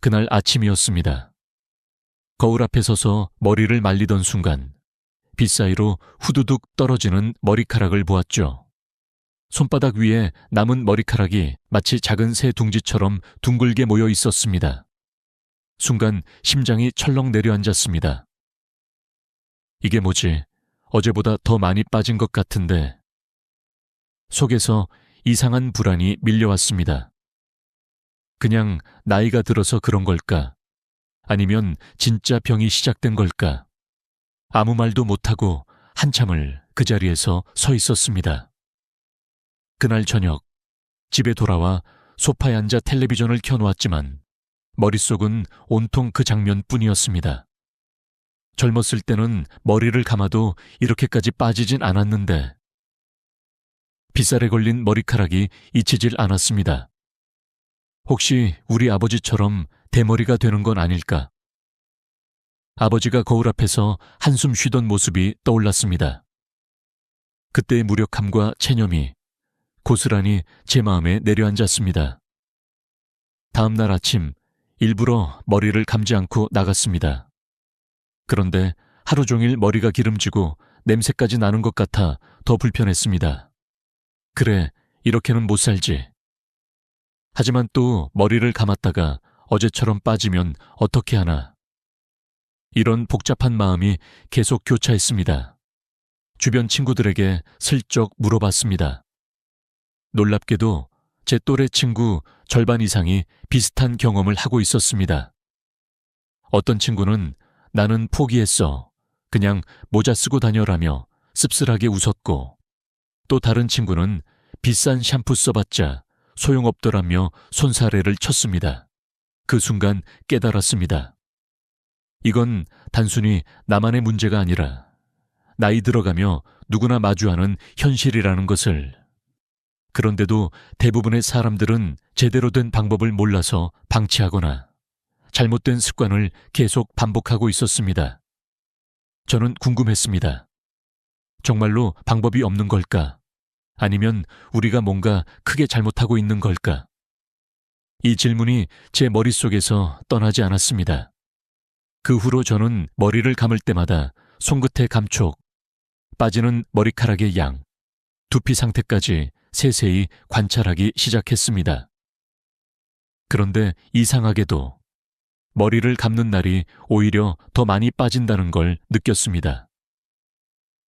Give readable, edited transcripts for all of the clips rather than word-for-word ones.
그날 아침이었습니다. 거울 앞에 서서 머리를 말리던 순간 빗 사이로 후두둑 떨어지는 머리카락을 보았죠. 손바닥 위에 남은 머리카락이 마치 작은 새 둥지처럼 둥글게 모여 있었습니다. 순간 심장이 철렁 내려앉았습니다. 이게 뭐지? 어제보다 더 많이 빠진 것 같은데. 속에서 이상한 불안이 밀려왔습니다. 그냥 나이가 들어서 그런 걸까? 아니면 진짜 병이 시작된 걸까? 아무 말도 못하고 한참을 그 자리에서 서 있었습니다. 그날 저녁 집에 돌아와 소파에 앉아 텔레비전을 켜놓았지만 머릿속은 온통 그 장면뿐이었습니다. 젊었을 때는 머리를 감아도 이렇게까지 빠지진 않았는데 빗살에 걸린 머리카락이 잊히질 않았습니다. 혹시 우리 아버지처럼 대머리가 되는 건 아닐까? 아버지가 거울 앞에서 한숨 쉬던 모습이 떠올랐습니다. 그때의 무력함과 체념이 고스란히 제 마음에 내려앉았습니다. 다음 날 아침 일부러 머리를 감지 않고 나갔습니다. 그런데 하루 종일 머리가 기름지고 냄새까지 나는 것 같아 더 불편했습니다. 그래, 이렇게는 못 살지. 하지만 또 머리를 감았다가 어제처럼 빠지면 어떻게 하나. 이런 복잡한 마음이 계속 교차했습니다. 주변 친구들에게 슬쩍 물어봤습니다. 놀랍게도 제 또래 친구 절반 이상이 비슷한 경험을 하고 있었습니다. 어떤 친구는 나는 포기했어. 그냥 모자 쓰고 다녀라며 씁쓸하게 웃었고, 또 다른 친구는 비싼 샴푸 써봤자 소용없더라며 손사래를 쳤습니다. 그 순간 깨달았습니다. 이건 단순히 나만의 문제가 아니라 나이 들어가며 누구나 마주하는 현실이라는 것을. 그런데도 대부분의 사람들은 제대로 된 방법을 몰라서 방치하거나 잘못된 습관을 계속 반복하고 있었습니다. 저는 궁금했습니다. 정말로 방법이 없는 걸까? 아니면 우리가 뭔가 크게 잘못하고 있는 걸까? 이 질문이 제 머릿속에서 떠나지 않았습니다. 그 후로 저는 머리를 감을 때마다 손끝의 감촉, 빠지는 머리카락의 양, 두피 상태까지 세세히 관찰하기 시작했습니다. 그런데 이상하게도 머리를 감는 날이 오히려 더 많이 빠진다는 걸 느꼈습니다.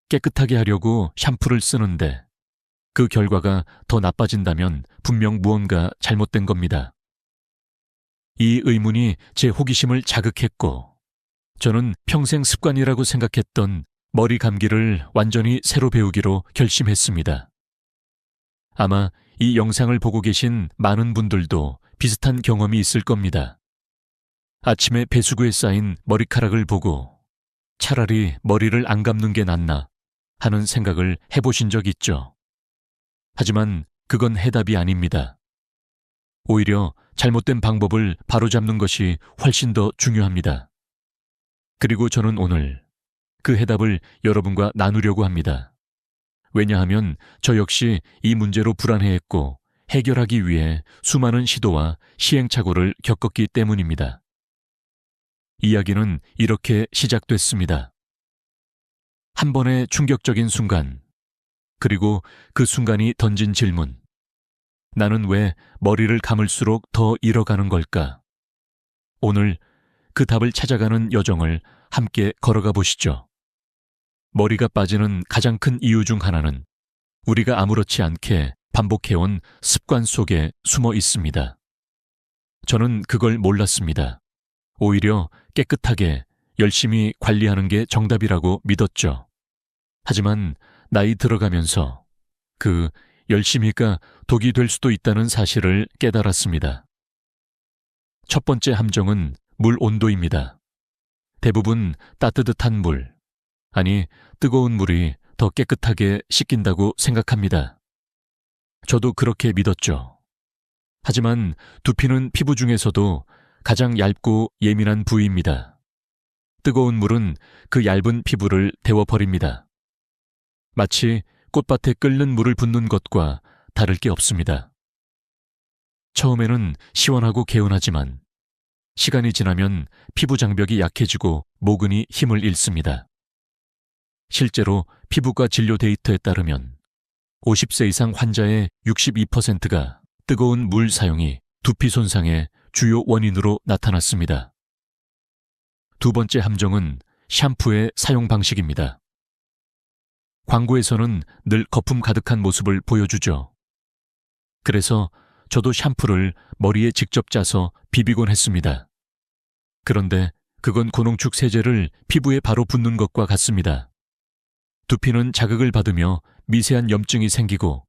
깨끗하게 하려고 샴푸를 쓰는데 그 결과가 더 나빠진다면 분명 무언가 잘못된 겁니다. 이 의문이 제 호기심을 자극했고, 저는 평생 습관이라고 생각했던 머리 감기를 완전히 새로 배우기로 결심했습니다. 아마 이 영상을 보고 계신 많은 분들도 비슷한 경험이 있을 겁니다. 아침에 배수구에 쌓인 머리카락을 보고 차라리 머리를 안 감는 게 낫나 하는 생각을 해보신 적 있죠. 하지만 그건 해답이 아닙니다. 오히려 잘못된 방법을 바로잡는 것이 훨씬 더 중요합니다. 그리고 저는 오늘 그 해답을 여러분과 나누려고 합니다. 왜냐하면 저 역시 이 문제로 불안해했고 해결하기 위해 수많은 시도와 시행착오를 겪었기 때문입니다. 이야기는 이렇게 시작됐습니다. 한 번의 충격적인 순간, 그리고 그 순간이 던진 질문. 나는 왜 머리를 감을수록 더 잃어가는 걸까? 오늘 그 답을 찾아가는 여정을 함께 걸어가 보시죠. 머리가 빠지는 가장 큰 이유 중 하나는 우리가 아무렇지 않게 반복해온 습관 속에 숨어 있습니다. 저는 그걸 몰랐습니다. 오히려 깨끗하게 열심히 관리하는 게 정답이라고 믿었죠. 하지만 나이 들어가면서 그 열심히가 독이 될 수도 있다는 사실을 깨달았습니다. 첫 번째 함정은 물 온도입니다. 대부분 따뜻한 물, 아니 뜨거운 물이 더 깨끗하게 씻긴다고 생각합니다. 저도 그렇게 믿었죠. 하지만 두피는 피부 중에서도 가장 얇고 예민한 부위입니다. 뜨거운 물은 그 얇은 피부를 데워버립니다. 마치 꽃밭에 끓는 물을 붓는 것과 다를 게 없습니다. 처음에는 시원하고 개운하지만 시간이 지나면 피부 장벽이 약해지고 모근이 힘을 잃습니다. 실제로 피부과 진료 데이터에 따르면 50세 이상 환자의 62%가 뜨거운 물 사용이 두피 손상의 주요 원인으로 나타났습니다. 두 번째 함정은 샴푸의 사용 방식입니다. 광고에서는 늘 거품 가득한 모습을 보여주죠. 그래서 저도 샴푸를 머리에 직접 짜서 비비곤 했습니다. 그런데 그건 고농축 세제를 피부에 바로 붓는 것과 같습니다. 두피는 자극을 받으며 미세한 염증이 생기고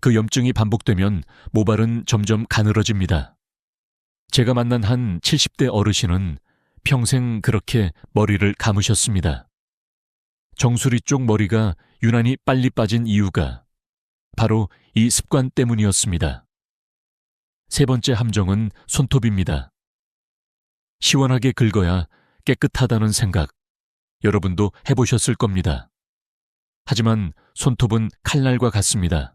그 염증이 반복되면 모발은 점점 가늘어집니다. 제가 만난 한 70대 어르신은 평생 그렇게 머리를 감으셨습니다. 정수리 쪽 머리가 유난히 빨리 빠진 이유가 바로 이 습관 때문이었습니다. 세 번째 함정은 손톱입니다. 시원하게 긁어야 깨끗하다는 생각, 여러분도 해보셨을 겁니다. 하지만 손톱은 칼날과 같습니다.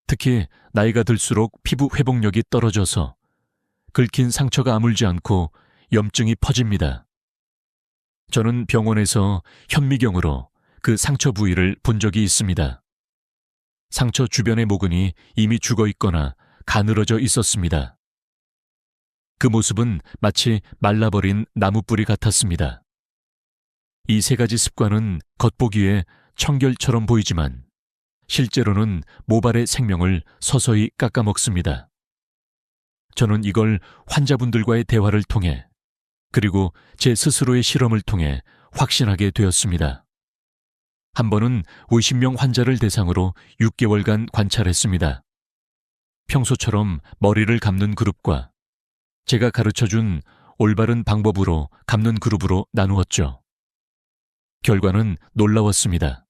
특히 나이가 들수록 피부 회복력이 떨어져서 긁힌 상처가 아물지 않고 염증이 퍼집니다. 저는 병원에서 현미경으로 그 상처 부위를 본 적이 있습니다. 상처 주변의 모근이 이미 죽어 있거나 가늘어져 있었습니다. 그 모습은 마치 말라버린 나무뿌리 같았습니다. 이 세 가지 습관은 겉보기에 청결처럼 보이지만 실제로는 모발의 생명을 서서히 깎아먹습니다. 저는 이걸 환자분들과의 대화를 통해 그리고 제 스스로의 실험을 통해 확신하게 되었습니다. 한 번은 50명 환자를 대상으로 6개월간 관찰했습니다. 평소처럼 머리를 감는 그룹과 제가 가르쳐준 올바른 방법으로 감는 그룹으로 나누었죠. 결과는 놀라웠습니다.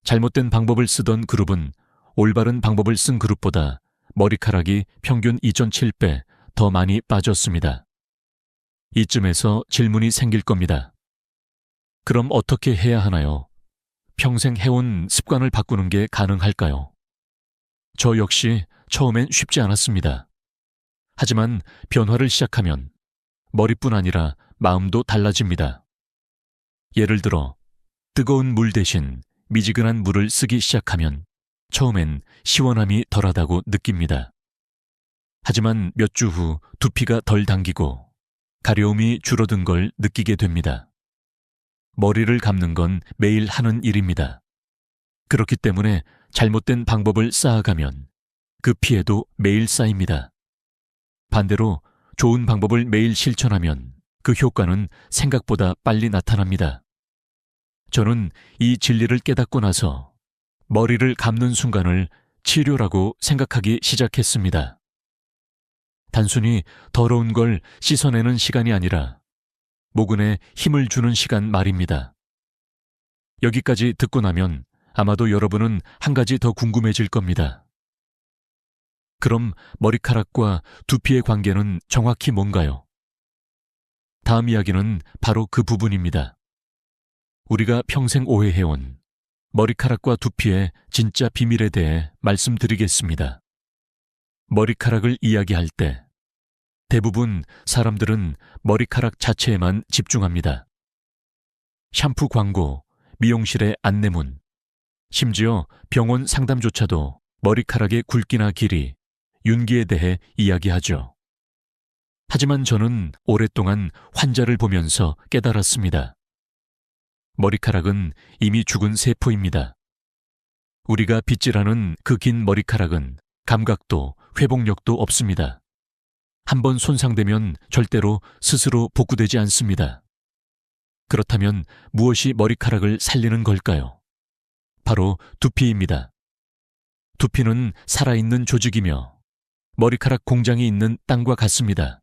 잘못된 방법을 쓰던 그룹은 올바른 방법을 쓴 그룹보다 머리카락이 평균 2.7배 더 많이 빠졌습니다. 이쯤에서 질문이 생길 겁니다. 그럼 어떻게 해야 하나요? 평생 해온 습관을 바꾸는 게 가능할까요? 저 역시 처음엔 쉽지 않았습니다. 하지만 변화를 시작하면 머리뿐 아니라 마음도 달라집니다. 예를 들어 뜨거운 물 대신 미지근한 물을 쓰기 시작하면 처음엔 시원함이 덜하다고 느낍니다. 하지만 몇 주 후 두피가 덜 당기고 가려움이 줄어든 걸 느끼게 됩니다. 머리를 감는 건 매일 하는 일입니다. 그렇기 때문에 잘못된 방법을 쌓아가면 그 피해도 매일 쌓입니다. 반대로 좋은 방법을 매일 실천하면 그 효과는 생각보다 빨리 나타납니다. 저는 이 진리를 깨닫고 나서 머리를 감는 순간을 치료라고 생각하기 시작했습니다. 단순히 더러운 걸 씻어내는 시간이 아니라 모근에 힘을 주는 시간 말입니다. 여기까지 듣고 나면 아마도 여러분은 한 가지 더 궁금해질 겁니다. 그럼 머리카락과 두피의 관계는 정확히 뭔가요? 다음 이야기는 바로 그 부분입니다. 우리가 평생 오해해온 머리카락과 두피의 진짜 비밀에 대해 말씀드리겠습니다. 머리카락을 이야기할 때 대부분 사람들은 머리카락 자체에만 집중합니다. 샴푸 광고, 미용실의 안내문, 심지어 병원 상담조차도 머리카락의 굵기나 길이, 윤기에 대해 이야기하죠. 하지만 저는 오랫동안 환자를 보면서 깨달았습니다. 머리카락은 이미 죽은 세포입니다. 우리가 빗질하는 그 긴 머리카락은 감각도 회복력도 없습니다. 한번 손상되면 절대로 스스로 복구되지 않습니다. 그렇다면 무엇이 머리카락을 살리는 걸까요? 바로 두피입니다. 두피는 살아있는 조직이며 머리카락 공장이 있는 땅과 같습니다.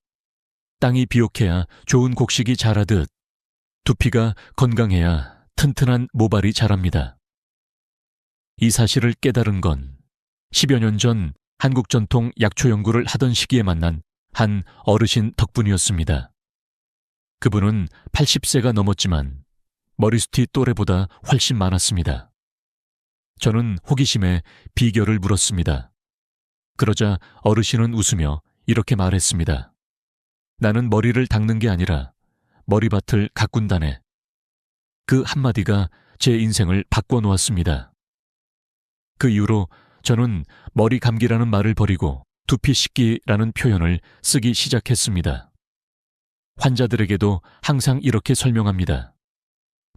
땅이 비옥해야 좋은 곡식이 자라듯 두피가 건강해야 튼튼한 모발이 자랍니다. 이 사실을 깨달은 건 10여 년 전 한국 전통 약초 연구를 하던 시기에 만난 한 어르신 덕분이었습니다. 그분은 80세가 넘었지만 머리숱이 또래보다 훨씬 많았습니다. 저는 호기심에 비결을 물었습니다. 그러자 어르신은 웃으며 이렇게 말했습니다. 나는 머리를 닦는 게 아니라 머리밭을 가꾼다네. 그 한마디가 제 인생을 바꿔놓았습니다. 그 이후로 저는 머리 감기라는 말을 버리고 두피 씻기라는 표현을 쓰기 시작했습니다. 환자들에게도 항상 이렇게 설명합니다.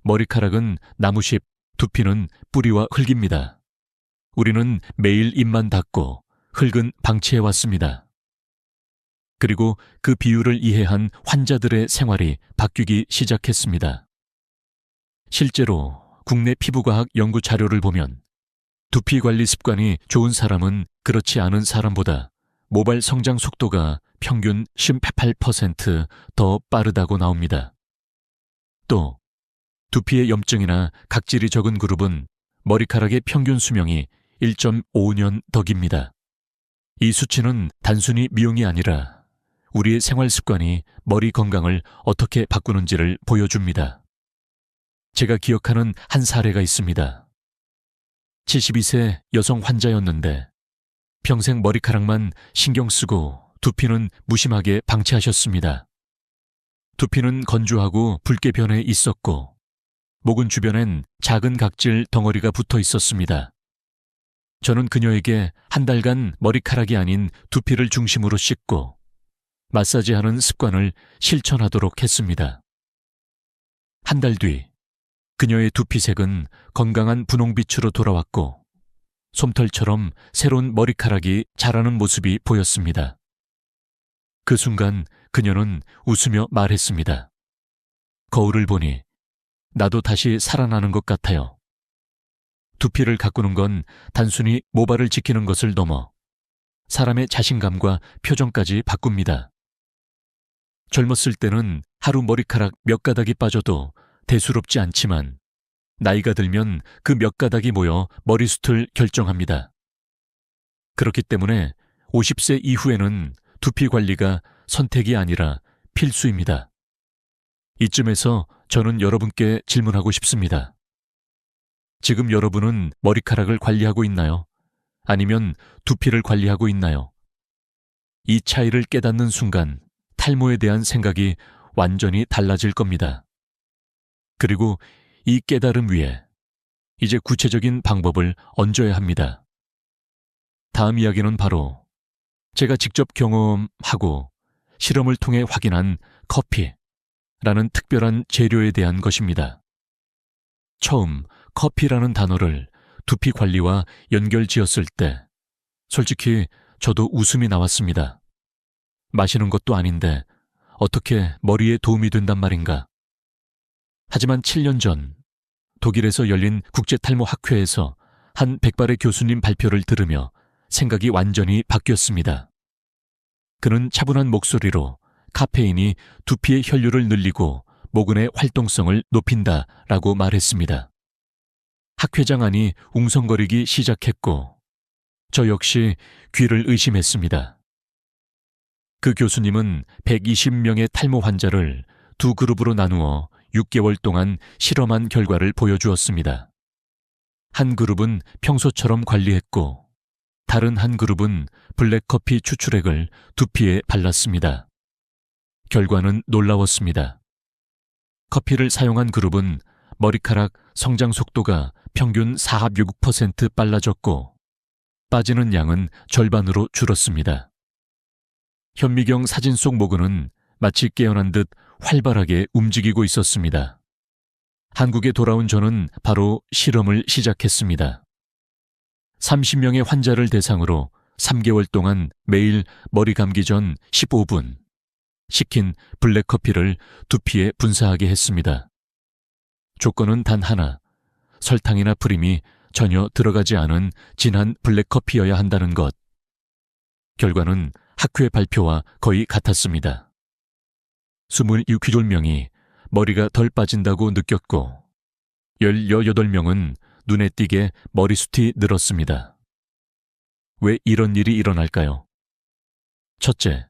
머리카락은 나무십, 두피는 뿌리와 흙입니다. 우리는 매일 입만 닦고 흙은 방치해왔습니다. 그리고 그 비유를 이해한 환자들의 생활이 바뀌기 시작했습니다. 실제로 국내 피부과학 연구 자료를 보면 두피 관리 습관이 좋은 사람은 그렇지 않은 사람보다 모발 성장 속도가 평균 18% 빠르다고 나옵니다. 또 두피에 염증이나 각질이 적은 그룹은 머리카락의 평균 수명이 1.5년 더 깁니다. 이 수치는 단순히 미용이 아니라 우리의 생활 습관이 머리 건강을 어떻게 바꾸는지를 보여줍니다. 제가 기억하는 한 사례가 있습니다. 72세 여성 환자였는데 평생 머리카락만 신경 쓰고 두피는 무심하게 방치하셨습니다. 두피는 건조하고 붉게 변해 있었고 목은 주변엔 작은 각질 덩어리가 붙어 있었습니다. 저는 그녀에게 한 달간 머리카락이 아닌 두피를 중심으로 씻고 마사지하는 습관을 실천하도록 했습니다. 한 달 뒤 그녀의 두피색은 건강한 분홍빛으로 돌아왔고 솜털처럼 새로운 머리카락이 자라는 모습이 보였습니다. 그 순간 그녀는 웃으며 말했습니다. 거울을 보니 나도 다시 살아나는 것 같아요. 두피를 가꾸는 건 단순히 모발을 지키는 것을 넘어 사람의 자신감과 표정까지 바꿉니다. 젊었을 때는 하루 머리카락 몇 가닥이 빠져도 대수롭지 않지만 나이가 들면 그 몇 가닥이 모여 머리숱을 결정합니다. 그렇기 때문에 50세 이후에는 두피 관리가 선택이 아니라 필수입니다. 이쯤에서 저는 여러분께 질문하고 싶습니다. 지금 여러분은 머리카락을 관리하고 있나요? 아니면 두피를 관리하고 있나요? 이 차이를 깨닫는 순간 탈모에 대한 생각이 완전히 달라질 겁니다. 그리고 이 깨달음 위에 이제 구체적인 방법을 얹어야 합니다. 다음 이야기는 바로 제가 직접 경험하고 실험을 통해 확인한 커피라는 특별한 재료에 대한 것입니다. 처음 커피라는 단어를 두피 관리와 연결지었을 때 솔직히 저도 웃음이 나왔습니다. 마시는 것도 아닌데 어떻게 머리에 도움이 된단 말인가. 하지만 7년 전 독일에서 열린 국제탈모학회에서 한 백발의 교수님 발표를 들으며 생각이 완전히 바뀌었습니다. 그는 차분한 목소리로 카페인이 두피의 혈류를 늘리고 모근의 활동성을 높인다라고 말했습니다. 학회장 안이 웅성거리기 시작했고 저 역시 귀를 의심했습니다. 그 교수님은 120명의 탈모 환자를 두 그룹으로 나누어 6개월 동안 실험한 결과를 보여주었습니다. 한 그룹은 평소처럼 관리했고 다른 한 그룹은 블랙커피 추출액을 두피에 발랐습니다. 결과는 놀라웠습니다. 커피를 사용한 그룹은 머리카락 성장 속도가 평균 4.6% 빨라졌고 빠지는 양은 절반으로 줄었습니다. 현미경 사진 속 모근은 마치 깨어난 듯 활발하게 움직이고 있었습니다. 한국에 돌아온 저는 바로 실험을 시작했습니다. 30명의 환자를 대상으로 3개월 동안 매일 머리 감기 전 15분 식힌 블랙커피를 두피에 분사하게 했습니다. 조건은 단 하나, 설탕이나 프림이 전혀 들어가지 않은 진한 블랙커피여야 한다는 것. 결과는 학회 발표와 거의 같았습니다. 26명이 머리가 덜 빠진다고 느꼈고 18명은 눈에 띄게 머리숱이 늘었습니다. 왜 이런 일이 일어날까요? 첫째,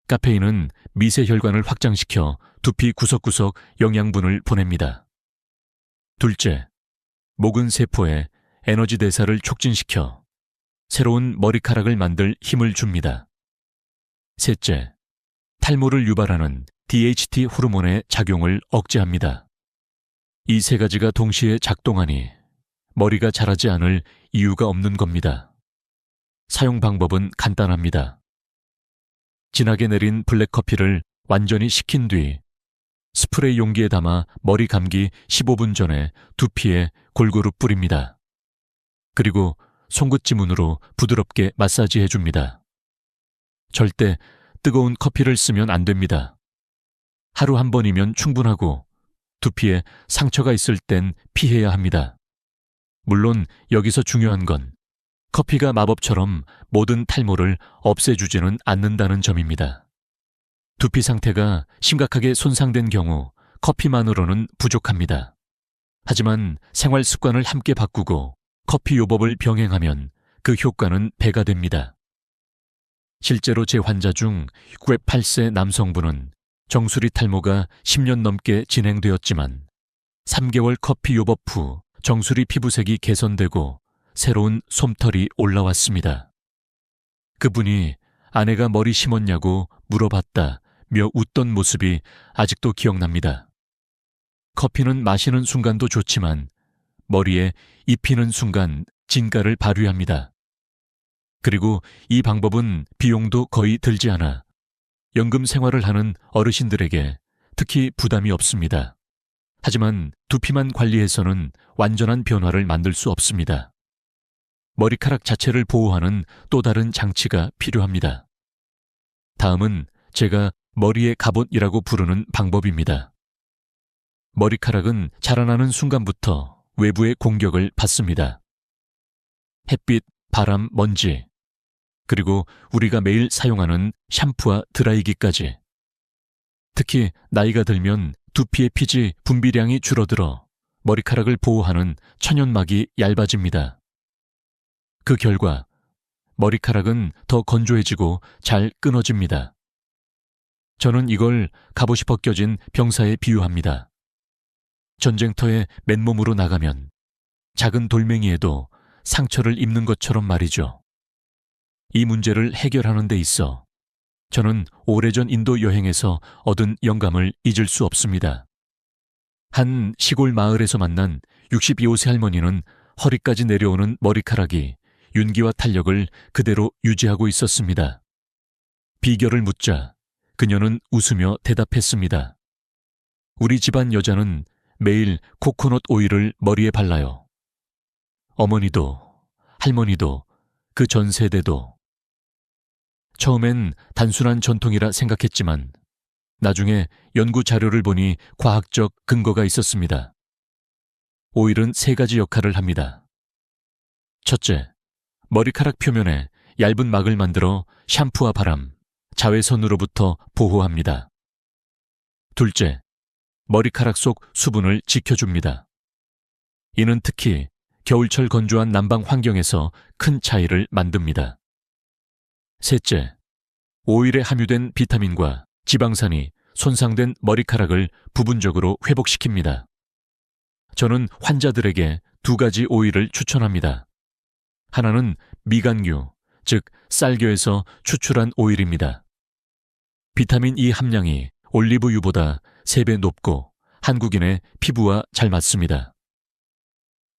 카페인은 미세혈관을 확장시켜 두피 구석구석 영양분을 보냅니다. 둘째, 모근 세포에 에너지 대사를 촉진시켜 새로운 머리카락을 만들 힘을 줍니다. 셋째, 탈모를 유발하는 DHT 호르몬의 작용을 억제합니다. 이 세 가지가 동시에 작동하니 머리가 자라지 않을 이유가 없는 겁니다. 사용 방법은 간단합니다. 진하게 내린 블랙커피를 완전히 식힌 뒤 스프레이 용기에 담아 머리 감기 15분 전에 두피에 골고루 뿌립니다. 그리고 송긋지문으로 부드럽게 마사지해 줍니다. 절대 뜨거운 커피를 쓰면 안 됩니다. 하루 한 번이면 충분하고 두피에 상처가 있을 땐 피해야 합니다. 물론 여기서 중요한 건 커피가 마법처럼 모든 탈모를 없애주지는 않는다는 점입니다. 두피 상태가 심각하게 손상된 경우 커피만으로는 부족합니다. 하지만 생활 습관을 함께 바꾸고 커피 요법을 병행하면 그 효과는 배가 됩니다. 실제로 제 환자 중 98세 남성분은 정수리 탈모가 10년 넘게 진행되었지만 3개월 커피 요법 후 정수리 피부색이 개선되고 새로운 솜털이 올라왔습니다. 그분이 아내가 머리 심었냐고 물어봤다며 웃던 모습이 아직도 기억납니다. 커피는 마시는 순간도 좋지만 머리에 입히는 순간 진가를 발휘합니다. 그리고 이 방법은 비용도 거의 들지 않아 연금 생활을 하는 어르신들에게 특히 부담이 없습니다. 하지만 두피만 관리해서는 완전한 변화를 만들 수 없습니다. 머리카락 자체를 보호하는 또 다른 장치가 필요합니다. 다음은 제가 머리의 갑옷이라고 부르는 방법입니다. 머리카락은 자라나는 순간부터 외부의 공격을 받습니다. 햇빛, 바람, 먼지, 그리고 우리가 매일 사용하는 샴푸와 드라이기까지. 특히 나이가 들면 두피의 피지 분비량이 줄어들어 머리카락을 보호하는 천연막이 얇아집니다. 그 결과 머리카락은 더 건조해지고 잘 끊어집니다. 저는 이걸 갑옷이 벗겨진 병사에 비유합니다. 전쟁터에 맨몸으로 나가면 작은 돌멩이에도 상처를 입는 것처럼 말이죠. 이 문제를 해결하는 데 있어 저는 오래전 인도 여행에서 얻은 영감을 잊을 수 없습니다. 한 시골 마을에서 만난 62세 할머니는 허리까지 내려오는 머리카락이 윤기와 탄력을 그대로 유지하고 있었습니다. 비결을 묻자 그녀는 웃으며 대답했습니다. 우리 집안 여자는 매일 코코넛 오일을 머리에 발라요. 어머니도 할머니도 그 전 세대도. 처음엔 단순한 전통이라 생각했지만 나중에 연구 자료를 보니 과학적 근거가 있었습니다. 오일은 3가지 역할을 합니다. 첫째, 머리카락 표면에 얇은 막을 만들어 샴푸와 바람, 자외선으로부터 보호합니다. 둘째, 머리카락 속 수분을 지켜줍니다. 이는 특히 겨울철 건조한 남방 환경에서 큰 차이를 만듭니다. 셋째, 오일에 함유된 비타민과 지방산이 손상된 머리카락을 부분적으로 회복시킵니다. 저는 환자들에게 2가지 오일을 추천합니다. 하나는 미간류, 즉 쌀겨에서 추출한 오일입니다. 비타민 E 함량이 올리브유보다 3배 높고 한국인의 피부와 잘 맞습니다.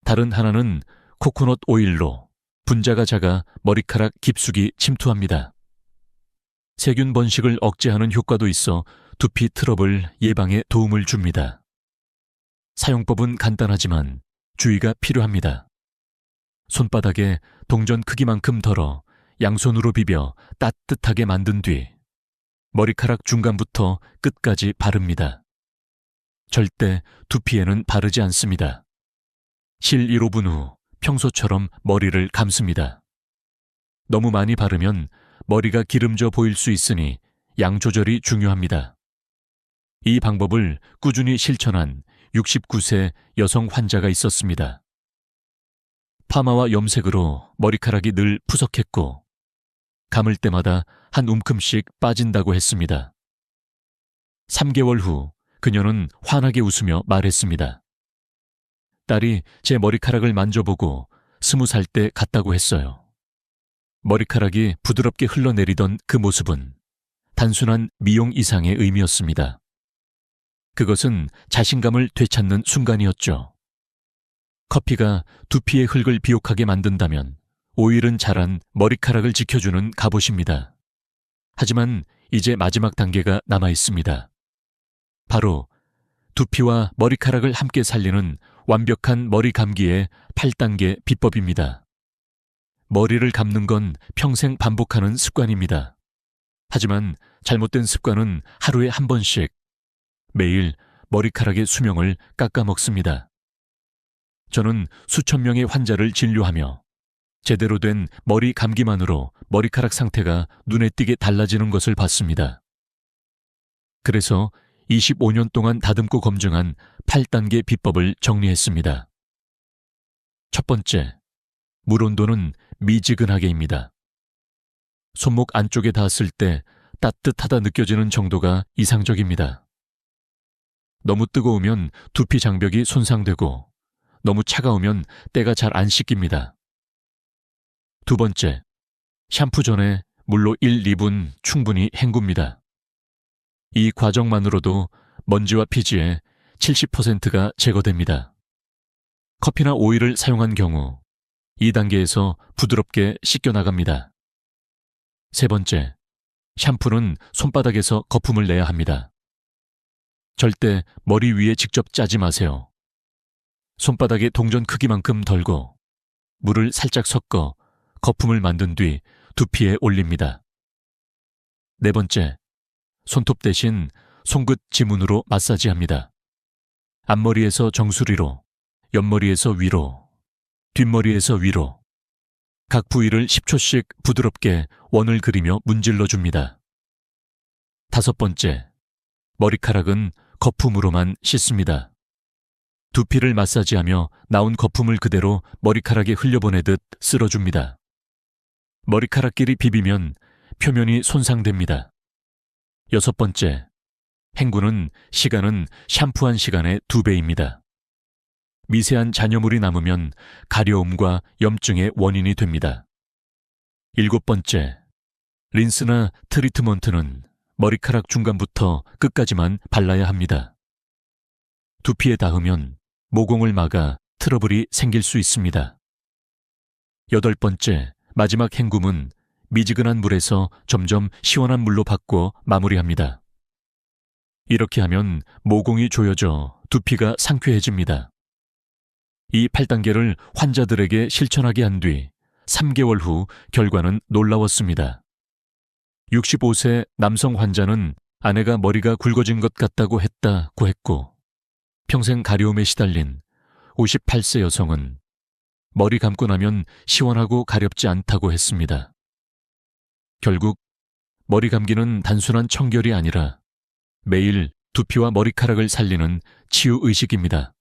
다른 하나는 코코넛 오일로 분자가 작아 머리카락 깊숙이 침투합니다. 세균 번식을 억제하는 효과도 있어 두피 트러블 예방에 도움을 줍니다. 사용법은 간단하지만 주의가 필요합니다. 손바닥에 동전 크기만큼 덜어 양손으로 비벼 따뜻하게 만든 뒤 머리카락 중간부터 끝까지 바릅니다. 절대 두피에는 바르지 않습니다. 실 1~5분 후 평소처럼 머리를 감습니다. 너무 많이 바르면 머리가 기름져 보일 수 있으니 양 조절이 중요합니다. 이 방법을 꾸준히 실천한 69세 여성 환자가 있었습니다. 파마와 염색으로 머리카락이 늘 푸석했고 감을 때마다 한 움큼씩 빠진다고 했습니다. 3개월 후 그녀는 환하게 웃으며 말했습니다. 딸이 제 머리카락을 만져보고 20살 때 같다고 했어요. 머리카락이 부드럽게 흘러내리던 그 모습은 단순한 미용 이상의 의미였습니다. 그것은 자신감을 되찾는 순간이었죠. 커피가 두피의 흙을 비옥하게 만든다면 오일은 자란 머리카락을 지켜주는 갑옷입니다. 하지만 이제 마지막 단계가 남아 있습니다. 바로 두피와 머리카락을 함께 살리는 완벽한 머리 감기의 8단계 비법입니다. 머리를 감는 건 평생 반복하는 습관입니다. 하지만 잘못된 습관은 하루에 한 번씩 매일 머리카락의 수명을 깎아먹습니다. 저는 수천 명의 환자를 진료하며 제대로 된 머리 감기만으로 머리카락 상태가 눈에 띄게 달라지는 것을 봤습니다. 그래서 25년 동안 다듬고 검증한 8단계 비법을 정리했습니다. 첫 번째, 물 온도는 미지근하게입니다. 손목 안쪽에 닿았을 때 따뜻하다 느껴지는 정도가 이상적입니다. 너무 뜨거우면 두피 장벽이 손상되고 너무 차가우면 때가 잘 안 씻깁니다. 두 번째, 샴푸 전에 물로 1, 2분 충분히 헹굽니다. 이 과정만으로도 먼지와 피지의 70%가 제거됩니다. 커피나 오일을 사용한 경우 2단계에서 부드럽게 씻겨나갑니다. 세 번째, 샴푸는 손바닥에서 거품을 내야 합니다. 절대 머리 위에 직접 짜지 마세요. 손바닥의 동전 크기만큼 덜고 물을 살짝 섞어 거품을 만든 뒤 두피에 올립니다. 네 번째, 손톱 대신 손끝 지문으로 마사지합니다. 앞머리에서 정수리로, 옆머리에서 위로, 뒷머리에서 위로, 각 부위를 10초씩 부드럽게 원을 그리며 문질러 줍니다. 다섯 번째, 머리카락은 거품으로만 씻습니다. 두피를 마사지하며 나온 거품을 그대로 머리카락에 흘려보내듯 쓸어줍니다. 머리카락끼리 비비면 표면이 손상됩니다. 여섯 번째, 헹구는 시간은 샴푸한 시간의 2배입니다. 미세한 잔여물이 남으면 가려움과 염증의 원인이 됩니다. 일곱 번째, 린스나 트리트먼트는 머리카락 중간부터 끝까지만 발라야 합니다. 두피에 닿으면 모공을 막아 트러블이 생길 수 있습니다. 여덟 번째, 마지막 헹굼은 미지근한 물에서 점점 시원한 물로 바꿔 마무리합니다. 이렇게 하면 모공이 조여져 두피가 상쾌해집니다. 이 8단계를 환자들에게 실천하게 한 뒤 3개월 후 결과는 놀라웠습니다. 65세 남성 환자는 아내가 머리가 굵어진 것 같다고 했다고 했고, 평생 가려움에 시달린 58세 여성은 머리 감고 나면 시원하고 가렵지 않다고 했습니다. 결국 머리 감기는 단순한 청결이 아니라 매일 두피와 머리카락을 살리는 치유의식입니다.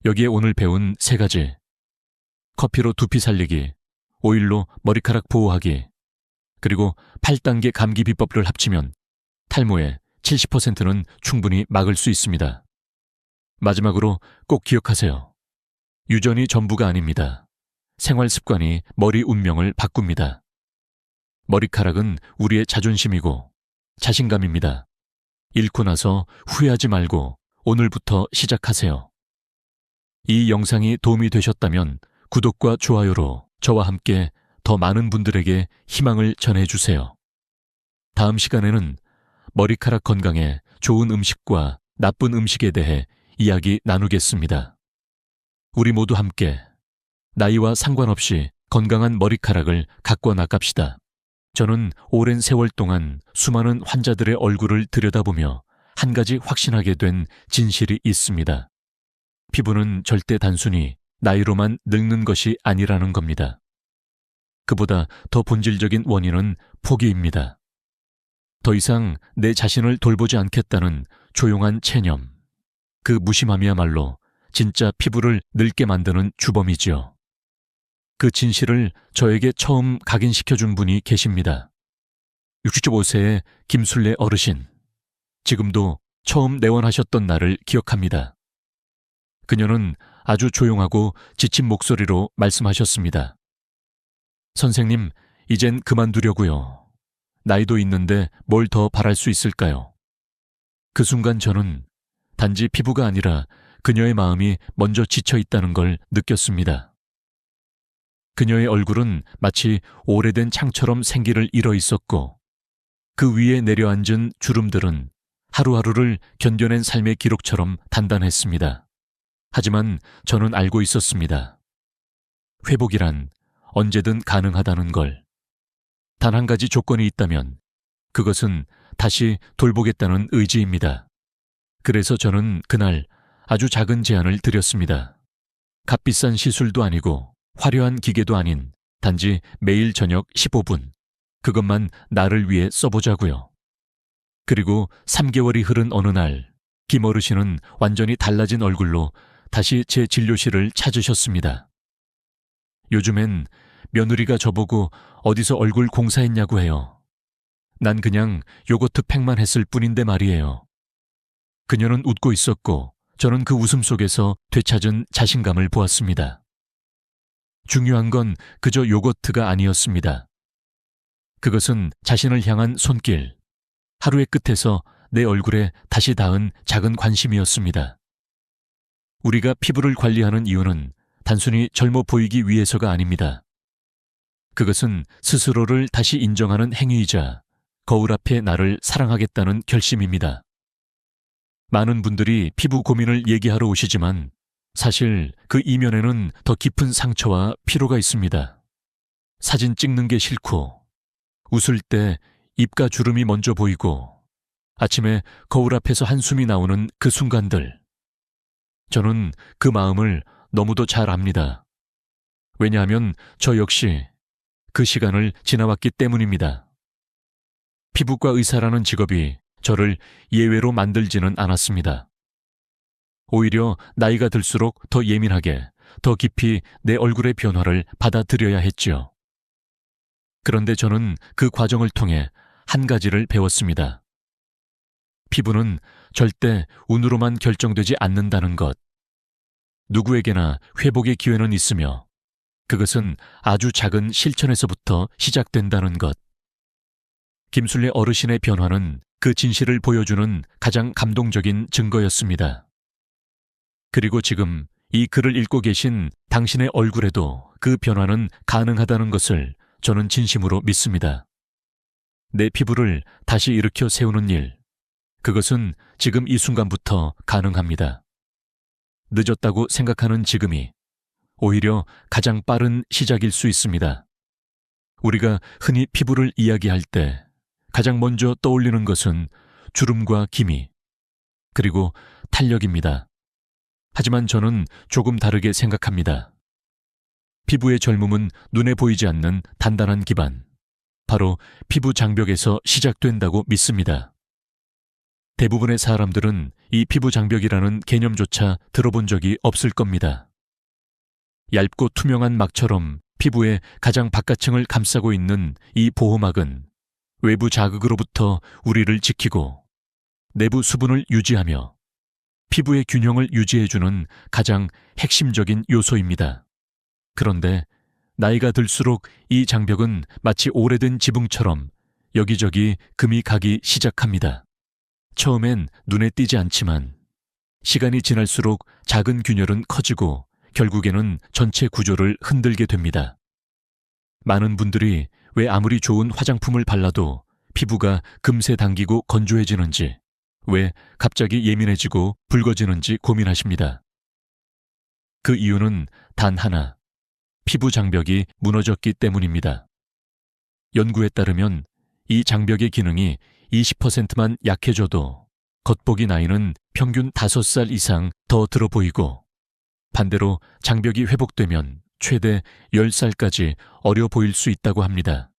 여기에 오늘 배운 3가지, 커피로 두피 살리기, 오일로 머리카락 보호하기, 그리고 8단계 감기 비법을 합치면 탈모의 70%는 충분히 막을 수 있습니다. 마지막으로 꼭 기억하세요. 유전이 전부가 아닙니다. 생활 습관이 머리 운명을 바꿉니다. 머리카락은 우리의 자존심이고 자신감입니다. 잃고 나서 후회하지 말고 오늘부터 시작하세요. 이 영상이 도움이 되셨다면 구독과 좋아요로 저와 함께 더 많은 분들에게 희망을 전해주세요. 다음 시간에는 머리카락 건강에 좋은 음식과 나쁜 음식에 대해 이야기 나누겠습니다. 우리 모두 함께 나이와 상관없이 건강한 머리카락을 가꿔 나갑시다. 저는 오랜 세월 동안 수많은 환자들의 얼굴을 들여다보며 한 가지 확신하게 된 진실이 있습니다. 피부는 절대 단순히 나이로만 늙는 것이 아니라는 겁니다. 그보다 더 본질적인 원인은 포기입니다. 더 이상 내 자신을 돌보지 않겠다는 조용한 체념, 그 무심함이야말로 진짜 피부를 늙게 만드는 주범이지요. 그 진실을 저에게 처음 각인시켜준 분이 계십니다. 65세의 김술래 어르신. 지금도 처음 내원하셨던 날을 기억합니다. 그녀는 아주 조용하고 지친 목소리로 말씀하셨습니다. 선생님, 이젠 그만두려고요. 나이도 있는데 뭘 더 바랄 수 있을까요? 그 순간 저는 단지 피부가 아니라 그녀의 마음이 먼저 지쳐 있다는 걸 느꼈습니다. 그녀의 얼굴은 마치 오래된 창처럼 생기를 잃어 있었고 그 위에 내려앉은 주름들은 하루하루를 견뎌낸 삶의 기록처럼 단단했습니다. 하지만 저는 알고 있었습니다. 회복이란 언제든 가능하다는 걸. 단 한 가지 조건이 있다면 그것은 다시 돌보겠다는 의지입니다. 그래서 저는 그날 아주 작은 제안을 드렸습니다. 값비싼 시술도 아니고 화려한 기계도 아닌 단지 매일 저녁 15분. 그것만 나를 위해 써보자고요. 그리고 3개월이 흐른 어느 날 김 어르신은 완전히 달라진 얼굴로 다시 제 진료실을 찾으셨습니다. 요즘엔 며느리가 저보고 어디서 얼굴 공사했냐고 해요. 난 그냥 요거트 팩만 했을 뿐인데 말이에요. 그녀는 웃고 있었고 저는 그 웃음 속에서 되찾은 자신감을 보았습니다. 중요한 건 그저 요거트가 아니었습니다. 그것은 자신을 향한 손길, 하루의 끝에서 내 얼굴에 다시 닿은 작은 관심이었습니다. 우리가 피부를 관리하는 이유는 단순히 젊어 보이기 위해서가 아닙니다. 그것은 스스로를 다시 인정하는 행위이자 거울 앞에 나를 사랑하겠다는 결심입니다. 많은 분들이 피부 고민을 얘기하러 오시지만 사실 그 이면에는 더 깊은 상처와 피로가 있습니다. 사진 찍는 게 싫고, 웃을 때 입가 주름이 먼저 보이고, 아침에 거울 앞에서 한숨이 나오는 그 순간들. 저는 그 마음을 너무도 잘 압니다. 왜냐하면 저 역시 그 시간을 지나왔기 때문입니다. 피부과 의사라는 직업이 저를 예외로 만들지는 않았습니다. 오히려 나이가 들수록 더 예민하게, 더 깊이 내 얼굴의 변화를 받아들여야 했지요. 그런데 저는 그 과정을 통해 한 가지를 배웠습니다. 피부는 절대 운으로만 결정되지 않는다는 것. 누구에게나 회복의 기회는 있으며 그것은 아주 작은 실천에서부터 시작된다는 것. 김순례 어르신의 변화는 그 진실을 보여주는 가장 감동적인 증거였습니다. 그리고 지금 이 글을 읽고 계신 당신의 얼굴에도 그 변화는 가능하다는 것을 저는 진심으로 믿습니다. 내 피부를 다시 일으켜 세우는 일, 그것은 지금 이 순간부터 가능합니다. 늦었다고 생각하는 지금이 오히려 가장 빠른 시작일 수 있습니다. 우리가 흔히 피부를 이야기할 때 가장 먼저 떠올리는 것은 주름과 기미, 그리고 탄력입니다. 하지만 저는 조금 다르게 생각합니다. 피부의 젊음은 눈에 보이지 않는 단단한 기반, 바로 피부 장벽에서 시작된다고 믿습니다. 대부분의 사람들은 이 피부 장벽이라는 개념조차 들어본 적이 없을 겁니다. 얇고 투명한 막처럼 피부의 가장 바깥층을 감싸고 있는 이 보호막은 외부 자극으로부터 우리를 지키고 내부 수분을 유지하며 피부의 균형을 유지해주는 가장 핵심적인 요소입니다. 그런데 나이가 들수록 이 장벽은 마치 오래된 지붕처럼 여기저기 금이 가기 시작합니다. 처음엔 눈에 띄지 않지만 시간이 지날수록 작은 균열은 커지고 결국에는 전체 구조를 흔들게 됩니다. 많은 분들이 왜 아무리 좋은 화장품을 발라도 피부가 금세 당기고 건조해지는지, 왜 갑자기 예민해지고 붉어지는지 고민하십니다. 그 이유는 단 하나, 피부 장벽이 무너졌기 때문입니다. 연구에 따르면 이 장벽의 기능이 20%만 약해져도 겉보기 나이는 평균 5살 이상 더 들어 보이고 반대로 장벽이 회복되면 최대 10살까지 어려 보일 수 있다고 합니다.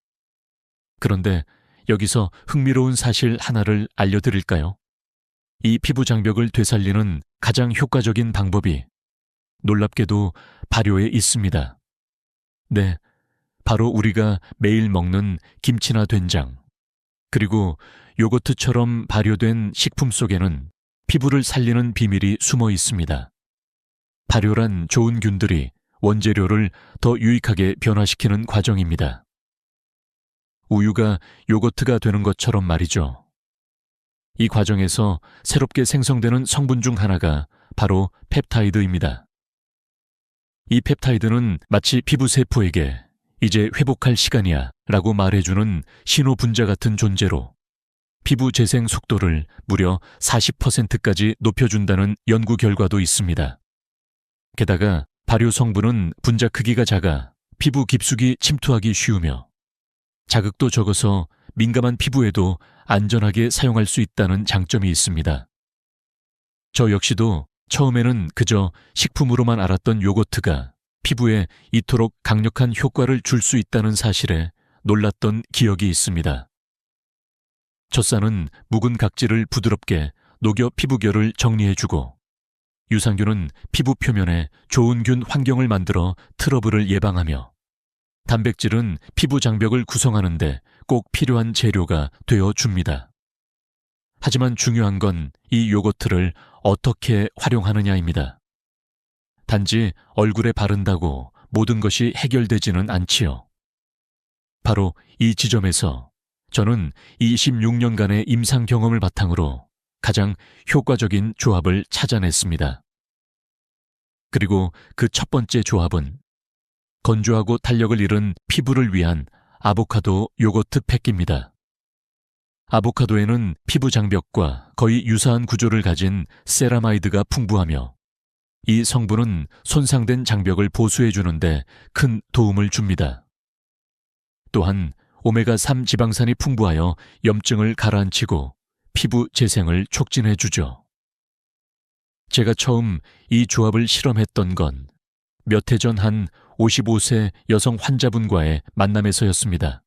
그런데 여기서 흥미로운 사실 하나를 알려드릴까요? 이 피부 장벽을 되살리는 가장 효과적인 방법이 놀랍게도 발효에 있습니다. 네, 바로 우리가 매일 먹는 김치나 된장, 그리고 요거트처럼 발효된 식품 속에는 피부를 살리는 비밀이 숨어 있습니다. 발효란 좋은 균들이 원재료를 더 유익하게 변화시키는 과정입니다. 우유가 요거트가 되는 것처럼 말이죠. 이 과정에서 새롭게 생성되는 성분 중 하나가 바로 펩타이드입니다. 이 펩타이드는 마치 피부 세포에게 이제 회복할 시간이야 라고 말해주는 신호 분자 같은 존재로 피부 재생 속도를 무려 40%까지 높여준다는 연구 결과도 있습니다. 게다가 발효 성분은 분자 크기가 작아 피부 깊숙이 침투하기 쉬우며 자극도 적어서 민감한 피부에도 안전하게 사용할 수 있다는 장점이 있습니다. 저 역시도 처음에는 그저 식품으로만 알았던 요거트가 피부에 이토록 강력한 효과를 줄 수 있다는 사실에 놀랐던 기억이 있습니다. 젖산은 묵은 각질을 부드럽게 녹여 피부결을 정리해주고 유산균은 피부 표면에 좋은 균 환경을 만들어 트러블을 예방하며 단백질은 피부 장벽을 구성하는 데 꼭 필요한 재료가 되어줍니다. 하지만 중요한 건 이 요거트를 어떻게 활용하느냐입니다. 단지 얼굴에 바른다고 모든 것이 해결되지는 않지요. 바로 이 지점에서 저는 26년간의 임상 경험을 바탕으로 가장 효과적인 조합을 찾아냈습니다. 그리고 그 첫 번째 조합은 건조하고 탄력을 잃은 피부를 위한 아보카도 요거트 팩입니다. 아보카도에는 피부 장벽과 거의 유사한 구조를 가진 세라마이드가 풍부하며 이 성분은 손상된 장벽을 보수해 주는데 큰 도움을 줍니다. 또한 오메가3 지방산이 풍부하여 염증을 가라앉히고 피부 재생을 촉진해 주죠. 제가 처음 이 조합을 실험했던 건 몇 해 전 한 55세 여성 환자분과의 만남에서였습니다.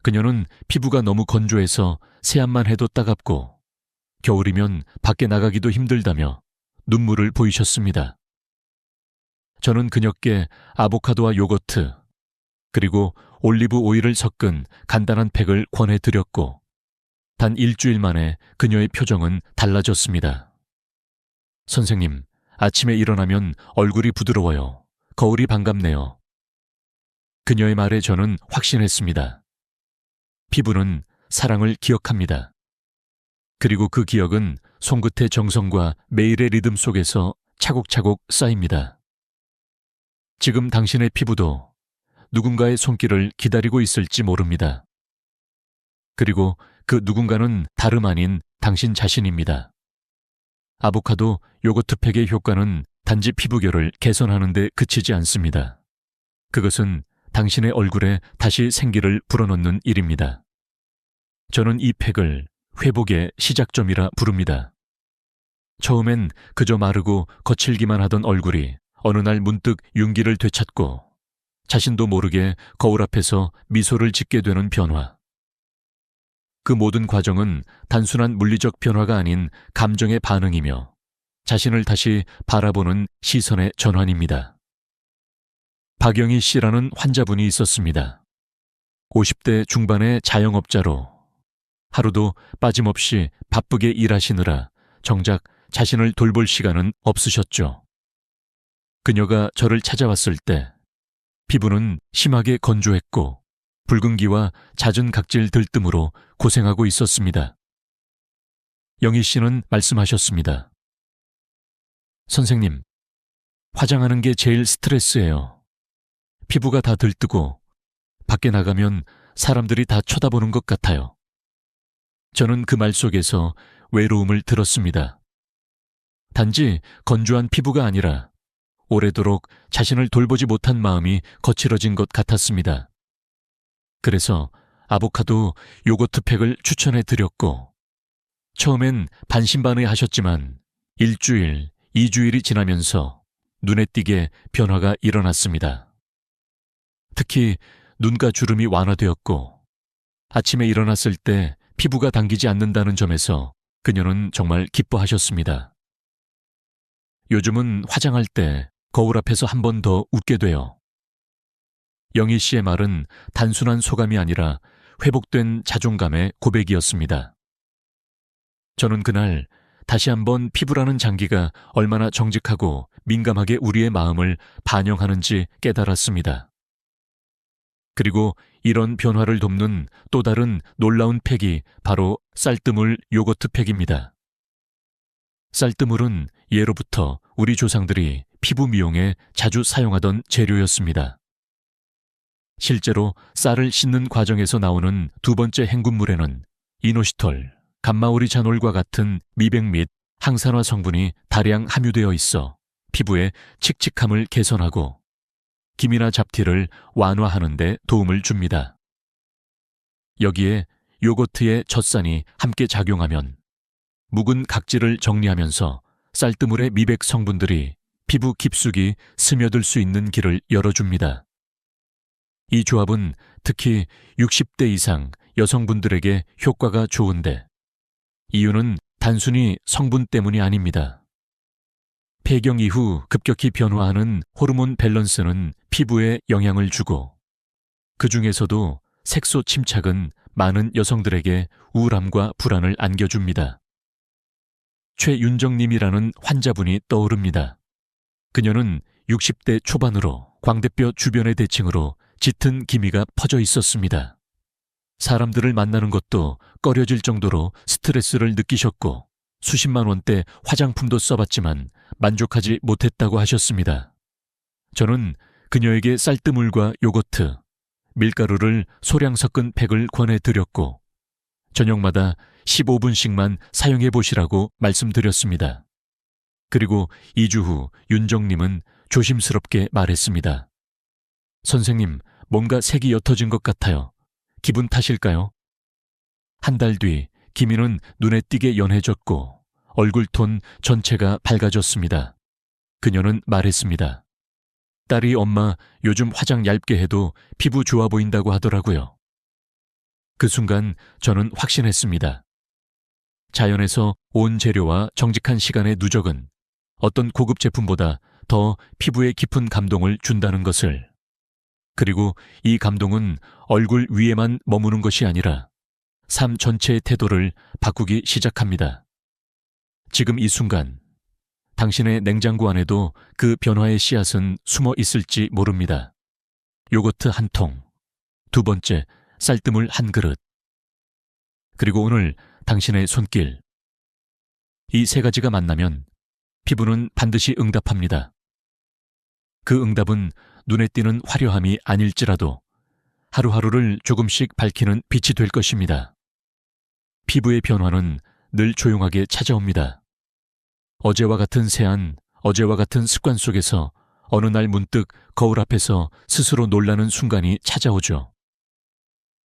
그녀는 피부가 너무 건조해서 세안만 해도 따갑고 겨울이면 밖에 나가기도 힘들다며 눈물을 보이셨습니다. 저는 그녀께 아보카도와 요거트 그리고 올리브 오일을 섞은 간단한 팩을 권해드렸고 단 일주일 만에 그녀의 표정은 달라졌습니다. 선생님, 아침에 일어나면 얼굴이 부드러워요. 거울이 반갑네요. 그녀의 말에 저는 확신했습니다. 피부는 사랑을 기억합니다. 그리고 그 기억은 손끝의 정성과 매일의 리듬 속에서 차곡차곡 쌓입니다. 지금 당신의 피부도 누군가의 손길을 기다리고 있을지 모릅니다. 그리고 그 누군가는 다름 아닌 당신 자신입니다. 아보카도 요거트 팩의 효과는 단지 피부결을 개선하는 데 그치지 않습니다. 그것은 당신의 얼굴에 다시 생기를 불어넣는 일입니다. 저는 이 팩을 회복의 시작점이라 부릅니다. 처음엔 그저 마르고 거칠기만 하던 얼굴이 어느 날 문득 윤기를 되찾고 자신도 모르게 거울 앞에서 미소를 짓게 되는 변화. 그 모든 과정은 단순한 물리적 변화가 아닌 감정의 반응이며 자신을 다시 바라보는 시선의 전환입니다. 박영희 씨라는 환자분이 있었습니다. 50대 중반의 자영업자로 하루도 빠짐없이 바쁘게 일하시느라 정작 자신을 돌볼 시간은 없으셨죠. 그녀가 저를 찾아왔을 때 피부는 심하게 건조했고 붉은기와 잦은 각질 들뜸으로 고생하고 있었습니다. 영희 씨는 말씀하셨습니다. 선생님, 화장하는 게 제일 스트레스예요. 피부가 다 들뜨고 밖에 나가면 사람들이 다 쳐다보는 것 같아요. 저는 그 말 속에서 외로움을 들었습니다. 단지 건조한 피부가 아니라 오래도록 자신을 돌보지 못한 마음이 거칠어진 것 같았습니다. 그래서 아보카도 요거트 팩을 추천해 드렸고 처음엔 반신반의하셨지만 일주일, 2주일이 지나면서 눈에 띄게 변화가 일어났습니다. 특히 눈가 주름이 완화되었고 아침에 일어났을 때 피부가 당기지 않는다는 점에서 그녀는 정말 기뻐하셨습니다. 요즘은 화장할 때 거울 앞에서 한 번 더 웃게 돼요. 영희 씨의 말은 단순한 소감이 아니라 회복된 자존감의 고백이었습니다. 저는 그날 다시 한번 피부라는 장기가 얼마나 정직하고 민감하게 우리의 마음을 반영하는지 깨달았습니다. 그리고 이런 변화를 돕는 또 다른 놀라운 팩이 바로 쌀뜨물 요거트 팩입니다. 쌀뜨물은 예로부터 우리 조상들이 피부 미용에 자주 사용하던 재료였습니다. 실제로 쌀을 씻는 과정에서 나오는 두 번째 행군물에는 이노시톨, 감마오리자놀과 같은 미백 및 항산화 성분이 다량 함유되어 있어 피부의 칙칙함을 개선하고 기미나 잡티를 완화하는 데 도움을 줍니다. 여기에 요거트의 젖산이 함께 작용하면 묵은 각질을 정리하면서 쌀뜨물의 미백 성분들이 피부 깊숙이 스며들 수 있는 길을 열어줍니다. 이 조합은 특히 60대 이상 여성분들에게 효과가 좋은데 이유는 단순히 성분 때문이 아닙니다. 폐경 이후 급격히 변화하는 호르몬 밸런스는 피부에 영향을 주고 그 중에서도 색소 침착은 많은 여성들에게 우울함과 불안을 안겨줍니다. 최윤정님이라는 환자분이 떠오릅니다. 그녀는 60대 초반으로 광대뼈 주변의 대칭으로 짙은 기미가 퍼져 있었습니다. 사람들을 만나는 것도 꺼려질 정도로 스트레스를 느끼셨고 수십만 원대 화장품도 써봤지만 만족하지 못했다고 하셨습니다. 저는 그녀에게 쌀뜨물과 요거트, 밀가루를 소량 섞은 팩을 권해드렸고 저녁마다 15분씩만 사용해보시라고 말씀드렸습니다. 그리고 2주 후 윤정님은 조심스럽게 말했습니다. 선생님, 뭔가 색이 옅어진 것 같아요. 기분 탓일까요? 한 달 뒤 기미는 눈에 띄게 연해졌고 얼굴 톤 전체가 밝아졌습니다. 그녀는 말했습니다. 딸이 엄마 요즘 화장 얇게 해도 피부 좋아 보인다고 하더라고요. 그 순간 저는 확신했습니다. 자연에서 온 재료와 정직한 시간의 누적은 어떤 고급 제품보다 더 피부에 깊은 감동을 준다는 것을. 그리고 이 감동은 얼굴 위에만 머무는 것이 아니라 삶 전체의 태도를 바꾸기 시작합니다. 지금 이 순간 당신의 냉장고 안에도 그 변화의 씨앗은 숨어 있을지 모릅니다. 요거트 한 통, 두 번째 쌀뜨물 한 그릇, 그리고 오늘 당신의 손길. 이 세 가지가 만나면 피부는 반드시 응답합니다. 그 응답은 눈에 띄는 화려함이 아닐지라도 하루하루를 조금씩 밝히는 빛이 될 것입니다. 피부의 변화는 늘 조용하게 찾아옵니다. 어제와 같은 세안, 어제와 같은 습관 속에서 어느 날 문득 거울 앞에서 스스로 놀라는 순간이 찾아오죠.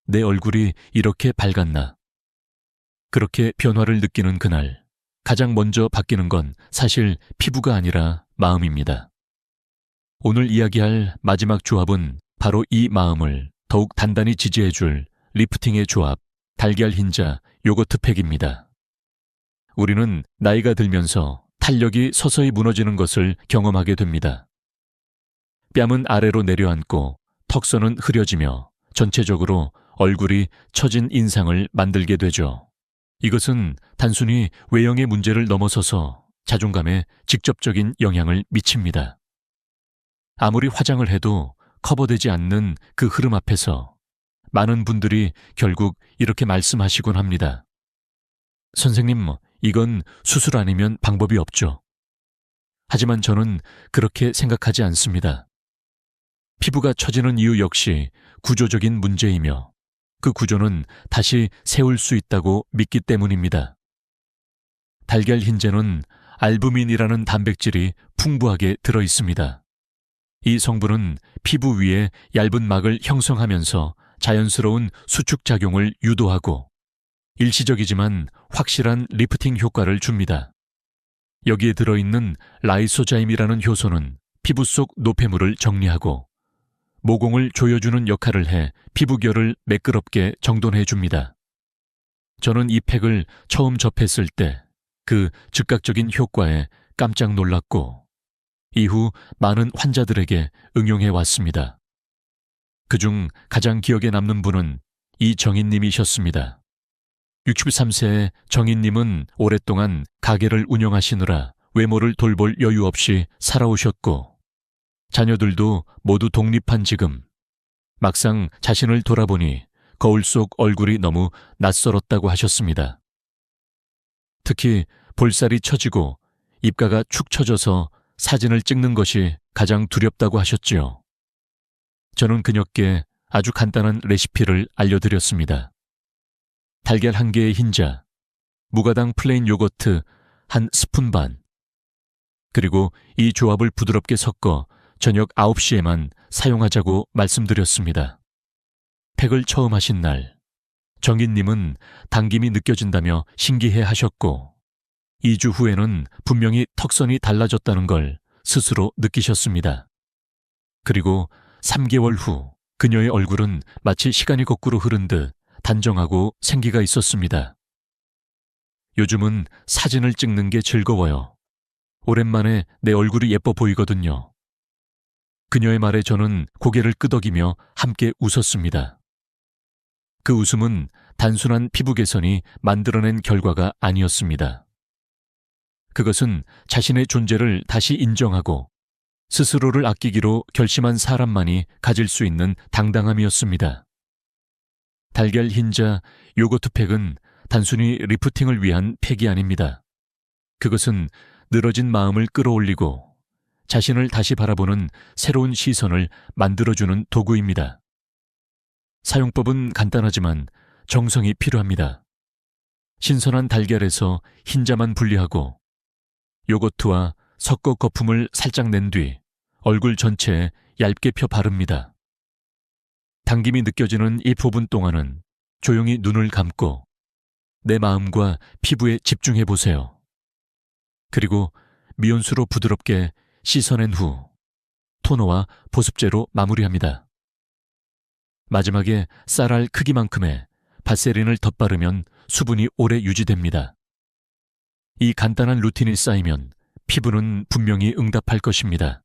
내 얼굴이 이렇게 밝았나. 그렇게 변화를 느끼는 그날, 가장 먼저 바뀌는 건 사실 피부가 아니라 마음입니다. 오늘 이야기할 마지막 조합은 바로 이 마음을 더욱 단단히 지지해줄 리프팅의 조합, 달걀 흰자 요거트 팩입니다. 우리는 나이가 들면서 탄력이 서서히 무너지는 것을 경험하게 됩니다. 뺨은 아래로 내려앉고 턱선은 흐려지며 전체적으로 얼굴이 처진 인상을 만들게 되죠. 이것은 단순히 외형의 문제를 넘어서서 자존감에 직접적인 영향을 미칩니다. 아무리 화장을 해도 커버되지 않는 그 흐름 앞에서 많은 분들이 결국 이렇게 말씀하시곤 합니다. 선생님, 이건 수술 아니면 방법이 없죠. 하지만 저는 그렇게 생각하지 않습니다. 피부가 처지는 이유 역시 구조적인 문제이며 그 구조는 다시 세울 수 있다고 믿기 때문입니다. 달걀 흰자는 알부민이라는 단백질이 풍부하게 들어 있습니다. 이 성분은 피부 위에 얇은 막을 형성하면서 자연스러운 수축작용을 유도하고 일시적이지만 확실한 리프팅 효과를 줍니다. 여기에 들어있는 라이소자임이라는 효소는 피부 속 노폐물을 정리하고 모공을 조여주는 역할을 해 피부결을 매끄럽게 정돈해 줍니다. 저는 이 팩을 처음 접했을 때 그 즉각적인 효과에 깜짝 놀랐고 이후 많은 환자들에게 응용해 왔습니다. 그중 가장 기억에 남는 분은 이정인님이셨습니다. 63세의 정인님은 오랫동안 가게를 운영하시느라 외모를 돌볼 여유 없이 살아오셨고 자녀들도 모두 독립한 지금 막상 자신을 돌아보니 거울 속 얼굴이 너무 낯설었다고 하셨습니다. 특히 볼살이 처지고 입가가 축 처져서 사진을 찍는 것이 가장 두렵다고 하셨지요. 저는 그녀께 아주 간단한 레시피를 알려드렸습니다. 달걀 1개의 흰자, 무가당 플레인 요거트 1스푼 반, 그리고 이 조합을 부드럽게 섞어 저녁 9시에만 사용하자고 말씀드렸습니다. 팩을 처음 하신 날, 정인님은 당김이 느껴진다며 신기해 하셨고 2주 후에는 분명히 턱선이 달라졌다는 걸 스스로 느끼셨습니다. 그리고 3개월 후 그녀의 얼굴은 마치 시간이 거꾸로 흐른 듯 단정하고 생기가 있었습니다. 요즘은 사진을 찍는 게 즐거워요. 오랜만에 내 얼굴이 예뻐 보이거든요. 그녀의 말에 저는 고개를 끄덕이며 함께 웃었습니다. 그 웃음은 단순한 피부 개선이 만들어낸 결과가 아니었습니다. 그것은 자신의 존재를 다시 인정하고 스스로를 아끼기로 결심한 사람만이 가질 수 있는 당당함이었습니다. 달걀 흰자 요거트 팩은 단순히 리프팅을 위한 팩이 아닙니다. 그것은 늘어진 마음을 끌어올리고 자신을 다시 바라보는 새로운 시선을 만들어주는 도구입니다. 사용법은 간단하지만 정성이 필요합니다. 신선한 달걀에서 흰자만 분리하고 요거트와 섞어 거품을 살짝 낸 뒤 얼굴 전체에 얇게 펴 바릅니다. 당김이 느껴지는 이 부분 동안은 조용히 눈을 감고 내 마음과 피부에 집중해 보세요. 그리고 미온수로 부드럽게 씻어낸 후 토너와 보습제로 마무리합니다. 마지막에 쌀알 크기만큼의 바세린을 덧바르면 수분이 오래 유지됩니다. 이 간단한 루틴이 쌓이면 피부는 분명히 응답할 것입니다.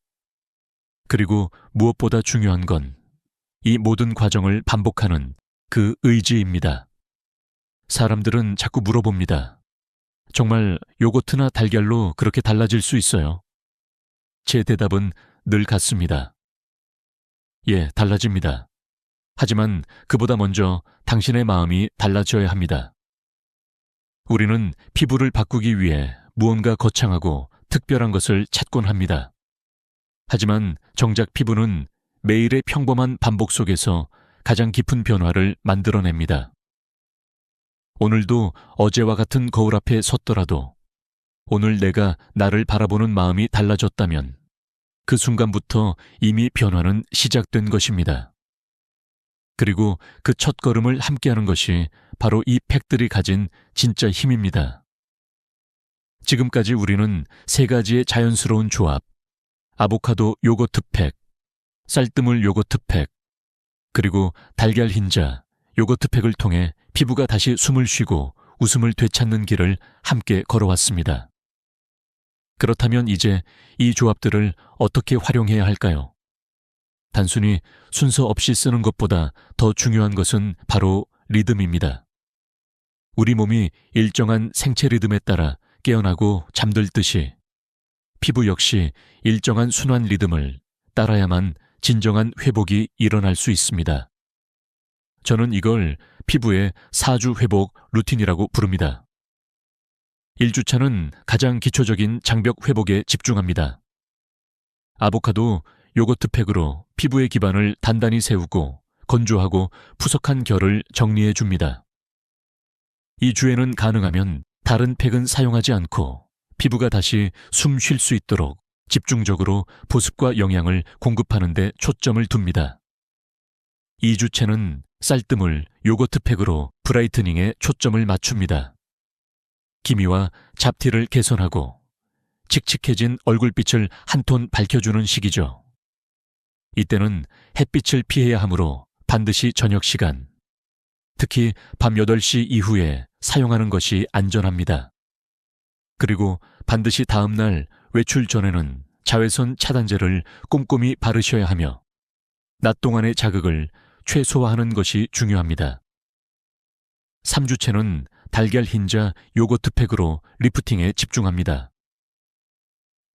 그리고 무엇보다 중요한 건 이 모든 과정을 반복하는 그 의지입니다. 사람들은 자꾸 물어봅니다. 정말 요거트나 달걀로 그렇게 달라질 수 있어요? 제 대답은 늘 같습니다. 예, 달라집니다. 하지만 그보다 먼저 당신의 마음이 달라져야 합니다. 우리는 피부를 바꾸기 위해 무언가 거창하고 특별한 것을 찾곤 합니다. 하지만 정작 피부는 매일의 평범한 반복 속에서 가장 깊은 변화를 만들어냅니다. 오늘도 어제와 같은 거울 앞에 섰더라도 오늘 내가 나를 바라보는 마음이 달라졌다면 그 순간부터 이미 변화는 시작된 것입니다. 그리고 그 첫걸음을 함께하는 것이 바로 이 팩들이 가진 진짜 힘입니다. 지금까지 우리는 3가지의 자연스러운 조합, 아보카도 요거트 팩, 쌀뜨물 요거트 팩, 그리고 달걀 흰자 요거트 팩을 통해 피부가 다시 숨을 쉬고 웃음을 되찾는 길을 함께 걸어왔습니다. 그렇다면 이제 이 조합들을 어떻게 활용해야 할까요? 단순히 순서 없이 쓰는 것보다 더 중요한 것은 바로 리듬입니다. 우리 몸이 일정한 생체 리듬에 따라 깨어나고 잠들듯이 피부 역시 일정한 순환 리듬을 따라야만 진정한 회복이 일어날 수 있습니다. 저는 이걸 피부의 4주 회복 루틴이라고 부릅니다. 1주차는 가장 기초적인 장벽 회복에 집중합니다. 아보카도 요거트 팩으로 피부의 기반을 단단히 세우고 건조하고 푸석한 결을 정리해 줍니다. 이 주에는 가능하면 다른 팩은 사용하지 않고 피부가 다시 숨 쉴 수 있도록 집중적으로 보습과 영양을 공급하는 데 초점을 둡니다. 2주째는 쌀뜨물 요거트 팩으로 브라이트닝에 초점을 맞춥니다. 기미와 잡티를 개선하고 칙칙해진 얼굴빛을 한 톤 밝혀주는 시기죠. 이때는 햇빛을 피해야 하므로 반드시 저녁 시간, 특히 밤 8시 이후에 사용하는 것이 안전합니다. 그리고 반드시 다음 날 외출 전에는 자외선 차단제를 꼼꼼히 바르셔야 하며 낮 동안의 자극을 최소화하는 것이 중요합니다. 3주째는 달걀 흰자 요거트 팩으로 리프팅에 집중합니다.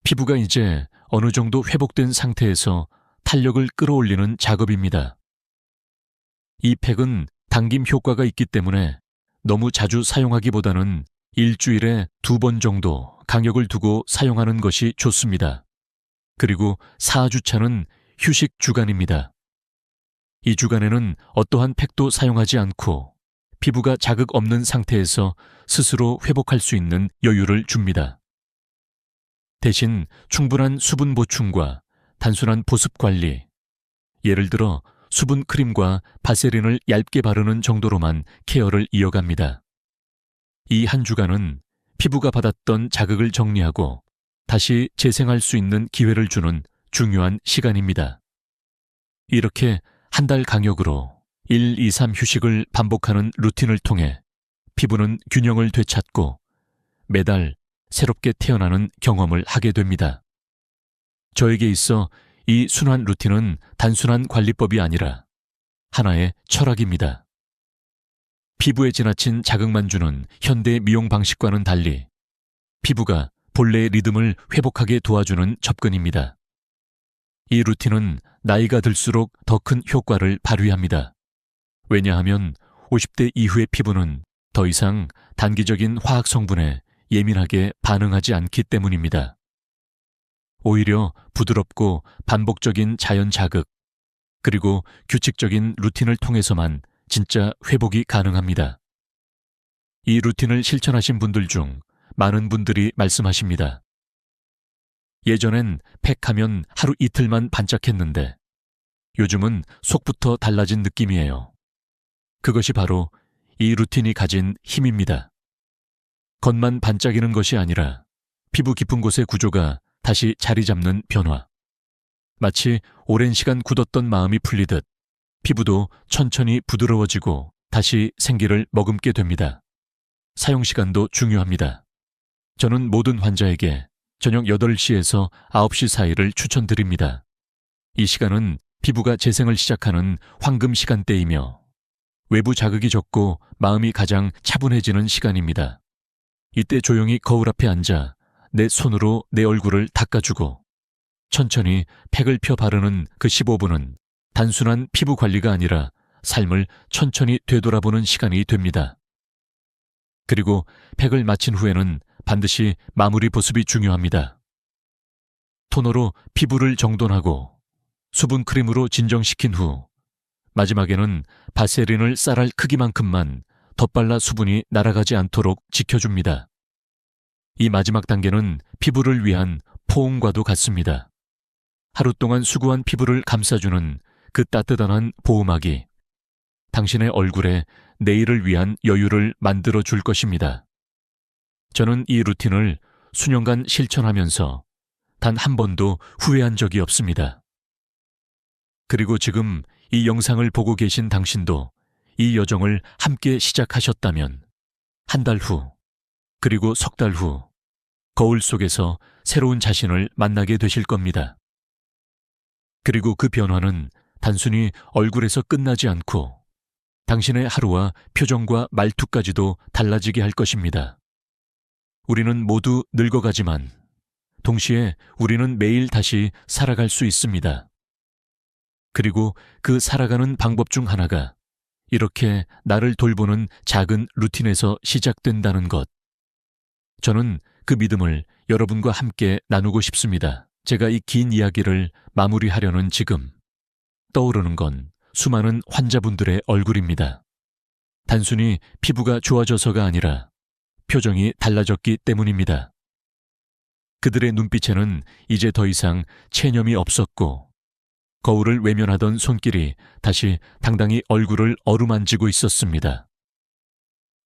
피부가 이제 어느 정도 회복된 상태에서 탄력을 끌어올리는 작업입니다. 이 팩은 당김 효과가 있기 때문에 너무 자주 사용하기보다는 일주일에 2번 정도 간격을 두고 사용하는 것이 좋습니다. 그리고 4주차는 휴식 주간입니다. 이 주간에는 어떠한 팩도 사용하지 않고 피부가 자극 없는 상태에서 스스로 회복할 수 있는 여유를 줍니다. 대신 충분한 수분 보충과 단순한 보습 관리, 예를 들어 수분 크림과 바세린을 얇게 바르는 정도로만 케어를 이어갑니다. 이 한 주간은 피부가 받았던 자극을 정리하고 다시 재생할 수 있는 기회를 주는 중요한 시간입니다. 이렇게 한 달 간격으로 1, 2, 3 휴식을 반복하는 루틴을 통해 피부는 균형을 되찾고 매달 새롭게 태어나는 경험을 하게 됩니다. 저에게 있어 이 순환 루틴은 단순한 관리법이 아니라 하나의 철학입니다. 피부에 지나친 자극만 주는 현대 미용 방식과는 달리 피부가 본래의 리듬을 회복하게 도와주는 접근입니다. 이 루틴은 나이가 들수록 더 큰 효과를 발휘합니다. 왜냐하면 50대 이후의 피부는 더 이상 단기적인 화학 성분에 예민하게 반응하지 않기 때문입니다. 오히려 부드럽고 반복적인 자연 자극, 그리고 규칙적인 루틴을 통해서만 진짜 회복이 가능합니다. 이 루틴을 실천하신 분들 중 많은 분들이 말씀하십니다. 예전엔 팩하면 하루 이틀만 반짝했는데 요즘은 속부터 달라진 느낌이에요. 그것이 바로 이 루틴이 가진 힘입니다. 겉만 반짝이는 것이 아니라 피부 깊은 곳의 구조가 다시 자리 잡는 변화. 마치 오랜 시간 굳었던 마음이 풀리듯 피부도 천천히 부드러워지고 다시 생기를 머금게 됩니다. 사용 시간도 중요합니다. 저는 모든 환자에게 저녁 8시에서 9시 사이를 추천드립니다. 이 시간은 피부가 재생을 시작하는 황금 시간대이며 외부 자극이 적고 마음이 가장 차분해지는 시간입니다. 이때 조용히 거울 앞에 앉아 내 손으로 내 얼굴을 닦아주고 천천히 팩을 펴 바르는 그 15분은 단순한 피부 관리가 아니라 삶을 천천히 되돌아보는 시간이 됩니다. 그리고 팩을 마친 후에는 반드시 마무리 보습이 중요합니다. 토너로 피부를 정돈하고 수분 크림으로 진정시킨 후 마지막에는 바세린을 쌀알 크기만큼만 덧발라 수분이 날아가지 않도록 지켜줍니다. 이 마지막 단계는 피부를 위한 포옹과도 같습니다. 하루 동안 수고한 피부를 감싸주는 그 따뜻한 보호막이 당신의 얼굴에 내일을 위한 여유를 만들어 줄 것입니다. 저는 이 루틴을 수년간 실천하면서 단 한 번도 후회한 적이 없습니다. 그리고 지금 이 영상을 보고 계신 당신도 이 여정을 함께 시작하셨다면 한 달 후, 그리고 석 달 후, 거울 속에서 새로운 자신을 만나게 되실 겁니다. 그리고 그 변화는 단순히 얼굴에서 끝나지 않고 당신의 하루와 표정과 말투까지도 달라지게 할 것입니다. 우리는 모두 늙어가지만 동시에 우리는 매일 다시 살아갈 수 있습니다. 그리고 그 살아가는 방법 중 하나가 이렇게 나를 돌보는 작은 루틴에서 시작된다는 것. 저는 그 믿음을 여러분과 함께 나누고 싶습니다. 제가 이 긴 이야기를 마무리하려는 지금 떠오르는 건 수많은 환자분들의 얼굴입니다. 단순히 피부가 좋아져서가 아니라 표정이 달라졌기 때문입니다. 그들의 눈빛에는 이제 더 이상 체념이 없었고 거울을 외면하던 손길이 다시 당당히 얼굴을 어루만지고 있었습니다.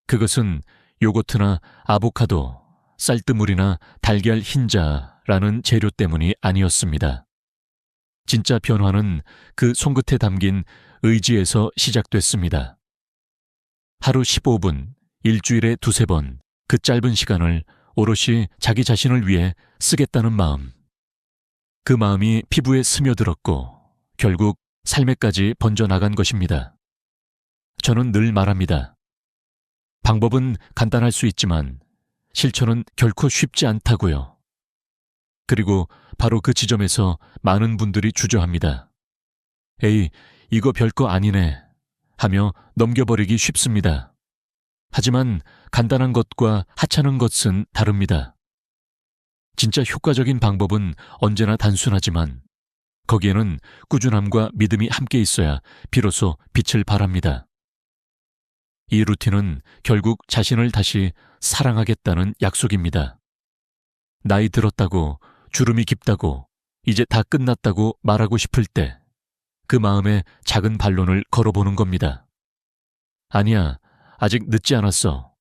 그것은 요거트나 아보카도, 쌀뜨물이나 달걀 흰자라는 재료 때문이 아니었습니다. 진짜 변화는 그 손끝에 담긴 의지에서 시작됐습니다. 하루 15분, 일주일에 2~3번, 그 짧은 시간을 오롯이 자기 자신을 위해 쓰겠다는 마음. 그 마음이 피부에 스며들었고 결국 삶에까지 번져나간 것입니다. 저는 늘 말합니다. 방법은 간단할 수 있지만 실천은 결코 쉽지 않다고요. 그리고 바로 그 지점에서 많은 분들이 주저합니다. 에이, 이거 별거 아니네. 하며 넘겨버리기 쉽습니다. 하지만 간단한 것과 하찮은 것은 다릅니다. 진짜 효과적인 방법은 언제나 단순하지만 거기에는 꾸준함과 믿음이 함께 있어야 비로소 빛을 발합니다. 이 루틴은 결국 자신을 다시 사랑하겠다는 약속입니다. 나이 들었다고, 주름이 깊다고, 이제 다 끝났다고 말하고 싶을 때 그 마음에 작은 반론을 걸어보는 겁니다. 아니야, 아직 늦지 않았어.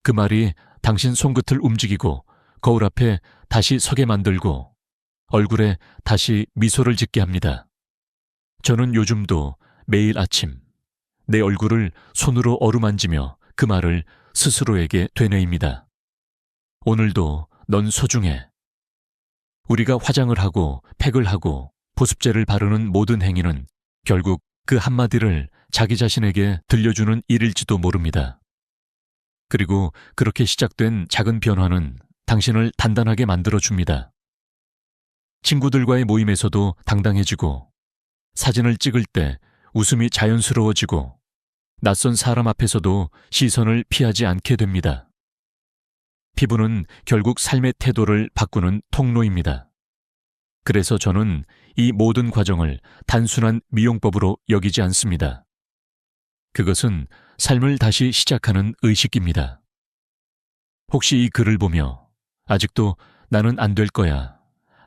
그 말이 당신 손끝을 움직이고 거울 앞에 다시 서게 만들고 얼굴에 다시 미소를 짓게 합니다. 저는 요즘도 매일 아침 내 얼굴을 손으로 어루만지며 그 말을 스스로에게 되뇌입니다. 오늘도 넌 소중해. 우리가 화장을 하고 팩을 하고 보습제를 바르는 모든 행위는 결국 그 한마디를 자기 자신에게 들려주는 일일지도 모릅니다. 그리고 그렇게 시작된 작은 변화는 당신을 단단하게 만들어줍니다. 친구들과의 모임에서도 당당해지고, 사진을 찍을 때 웃음이 자연스러워지고, 낯선 사람 앞에서도 시선을 피하지 않게 됩니다. 피부는 결국 삶의 태도를 바꾸는 통로입니다. 그래서 저는 이 모든 과정을 단순한 미용법으로 여기지 않습니다. 그것은 삶을 다시 시작하는 의식입니다. 혹시 이 글을 보며 아직도 나는 안 될 거야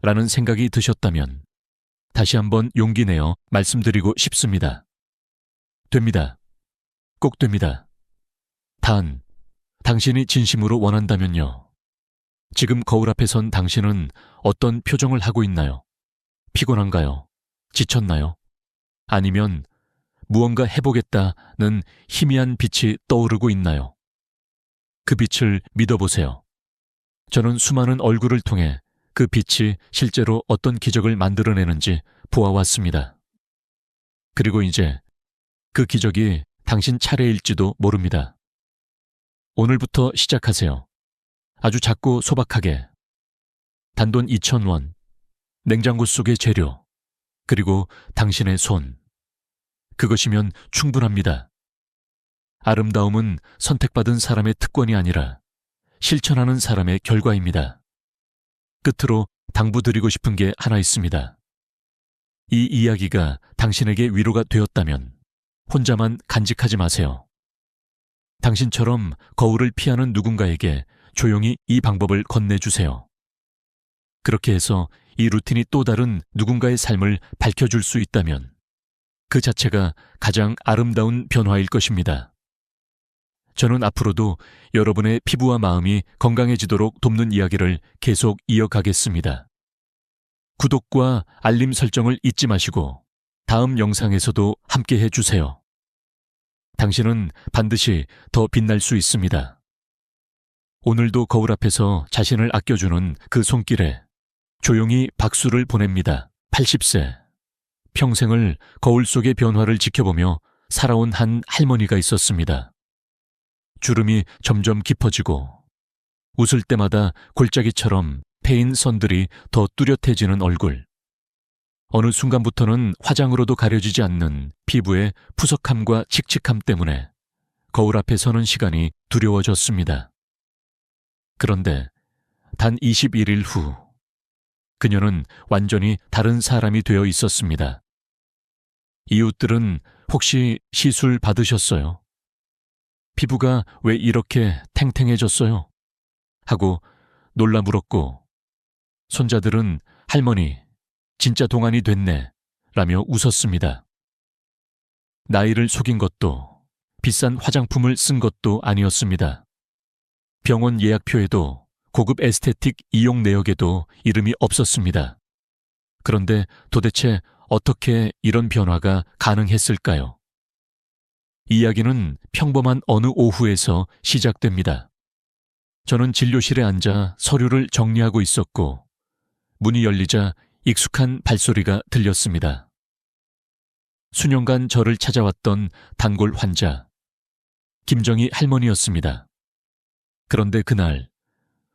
라는 생각이 드셨다면 다시 한번 용기 내어 말씀드리고 싶습니다. 됩니다. 꼭 됩니다. 단, 당신이 진심으로 원한다면요. 지금 거울 앞에 선 당신은 어떤 표정을 하고 있나요? 피곤한가요? 지쳤나요? 아니면 무언가 해보겠다는 희미한 빛이 떠오르고 있나요? 그 빛을 믿어보세요. 저는 수많은 얼굴을 통해 그 빛이 실제로 어떤 기적을 만들어내는지 보아왔습니다. 그리고 이제 그 기적이 당신 차례일지도 모릅니다. 오늘부터 시작하세요. 아주 작고 소박하게. 단돈 2,000원, 냉장고 속의 재료, 그리고 당신의 손. 그것이면 충분합니다. 아름다움은 선택받은 사람의 특권이 아니라 실천하는 사람의 결과입니다. 끝으로 당부드리고 싶은 게 하나 있습니다. 이 이야기가 당신에게 위로가 되었다면 혼자만 간직하지 마세요. 당신처럼 거울을 피하는 누군가에게 조용히 이 방법을 건네주세요. 그렇게 해서 이 루틴이 또 다른 누군가의 삶을 밝혀줄 수 있다면 그 자체가 가장 아름다운 변화일 것입니다. 저는 앞으로도 여러분의 피부와 마음이 건강해지도록 돕는 이야기를 계속 이어가겠습니다. 구독과 알림 설정을 잊지 마시고 다음 영상에서도 함께 해주세요. 당신은 반드시 더 빛날 수 있습니다. 오늘도 거울 앞에서 자신을 아껴주는 그 손길에 조용히 박수를 보냅니다. 80세. 평생을 거울 속의 변화를 지켜보며 살아온 한 할머니가 있었습니다. 주름이 점점 깊어지고 웃을 때마다 골짜기처럼 패인 선들이 더 뚜렷해지는 얼굴. 어느 순간부터는 화장으로도 가려지지 않는 피부의 푸석함과 칙칙함 때문에 거울 앞에 서는 시간이 두려워졌습니다. 그런데 단 21일 후 그녀는 완전히 다른 사람이 되어 있었습니다. 이웃들은 혹시 시술 받으셨어요? 피부가 왜 이렇게 탱탱해졌어요? 하고 놀라 물었고, 손자들은 할머니, 진짜 동안이 됐네 라며 웃었습니다. 나이를 속인 것도 비싼 화장품을 쓴 것도 아니었습니다. 병원 예약표에도 고급 에스테틱 이용 내역에도 이름이 없었습니다. 그런데 도대체 어떻게 이런 변화가 가능했을까요? 이야기는 평범한 어느 오후에서 시작됩니다. 저는 진료실에 앉아 서류를 정리하고 있었고 문이 열리자 익숙한 발소리가 들렸습니다. 수년간 저를 찾아왔던 단골 환자, 김정희 할머니였습니다. 그런데 그날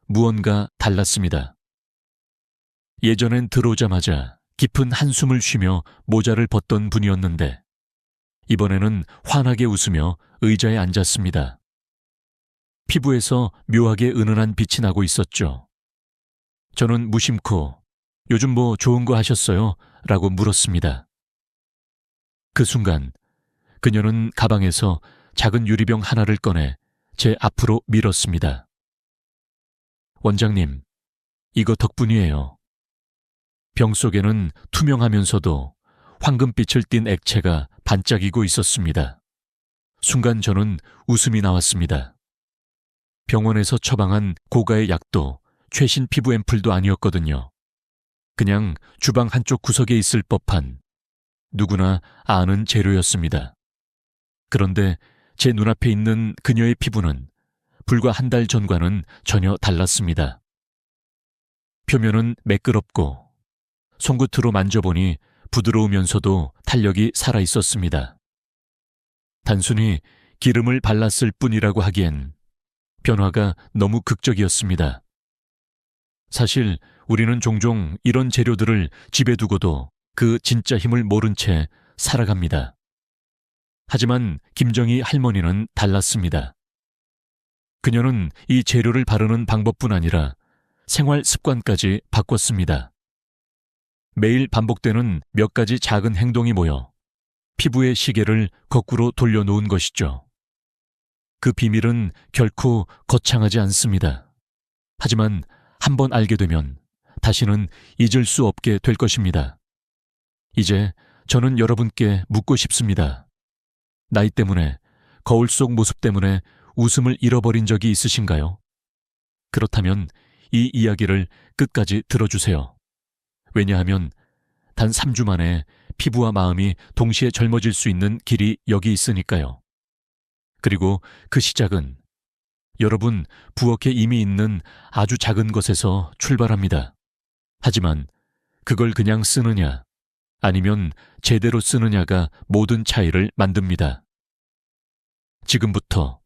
무언가 달랐습니다. 예전엔 들어오자마자 깊은 한숨을 쉬며 모자를 벗던 분이었는데 이번에는 환하게 웃으며 의자에 앉았습니다. 피부에서 묘하게 은은한 빛이 나고 있었죠. 저는 무심코 요즘 뭐 좋은 거 하셨어요? 라고 물었습니다. 그 순간 그녀는 가방에서 작은 유리병 하나를 꺼내 제 앞으로 밀었습니다. 원장님, 이거 덕분이에요. 병 속에는 투명하면서도 황금빛을 띤 액체가 반짝이고 있었습니다. 순간 저는 웃음이 나왔습니다. 병원에서 처방한 고가의 약도 최신 피부 앰플도 아니었거든요. 그냥 주방 한쪽 구석에 있을 법한 누구나 아는 재료였습니다. 그런데 제 눈앞에 있는 그녀의 피부는 불과 한 달 전과는 전혀 달랐습니다. 표면은 매끄럽고 손끝으로 만져보니 부드러우면서도 탄력이 살아있었습니다. 단순히 기름을 발랐을 뿐이라고 하기엔 변화가 너무 극적이었습니다. 사실 우리는 종종 이런 재료들을 집에 두고도 그 진짜 힘을 모른 채 살아갑니다. 하지만 김정희 할머니는 달랐습니다. 그녀는 이 재료를 바르는 방법뿐 아니라 생활 습관까지 바꿨습니다. 매일 반복되는 몇 가지 작은 행동이 모여 피부의 시계를 거꾸로 돌려놓은 것이죠. 그 비밀은 결코 거창하지 않습니다. 하지만 한번 알게 되면 다시는 잊을 수 없게 될 것입니다. 이제 저는 여러분께 묻고 싶습니다. 나이 때문에, 거울 속 모습 때문에 웃음을 잃어버린 적이 있으신가요? 그렇다면 이 이야기를 끝까지 들어주세요. 왜냐하면 단 3주 만에 피부와 마음이 동시에 젊어질 수 있는 길이 여기 있으니까요. 그리고 그 시작은 여러분 부엌에 이미 있는 아주 작은 것에서 출발합니다. 하지만 그걸 그냥 쓰느냐, 아니면 제대로 쓰느냐가 모든 차이를 만듭니다. 지금부터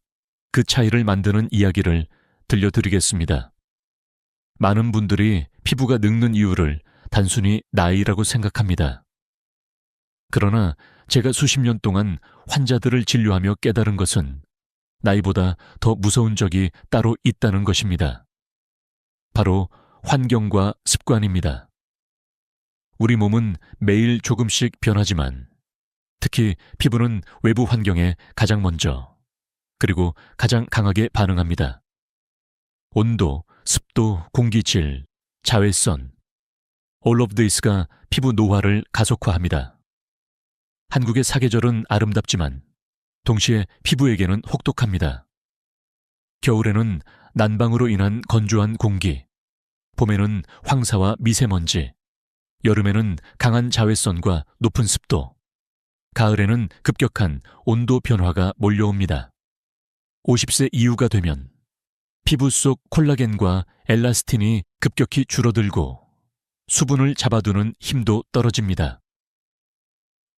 그 차이를 만드는 이야기를 들려드리겠습니다. 많은 분들이 피부가 늙는 이유를 단순히 나이라고 생각합니다. 그러나 제가 수십 년 동안 환자들을 진료하며 깨달은 것은 나이보다 더 무서운 적이 따로 있다는 것입니다. 바로 환경과 습관입니다. 우리 몸은 매일 조금씩 변하지만 특히 피부는 외부 환경에 가장 먼저 그리고 가장 강하게 반응합니다. 온도, 습도, 공기질, 자외선, all of this가 피부 노화를 가속화합니다. 한국의 사계절은 아름답지만 동시에 피부에게는 혹독합니다. 겨울에는 난방으로 인한 건조한 공기, 봄에는 황사와 미세먼지, 여름에는 강한 자외선과 높은 습도, 가을에는 급격한 온도 변화가 몰려옵니다. 50세 이후가 되면 피부 속 콜라겐과 엘라스틴이 급격히 줄어들고 수분을 잡아두는 힘도 떨어집니다.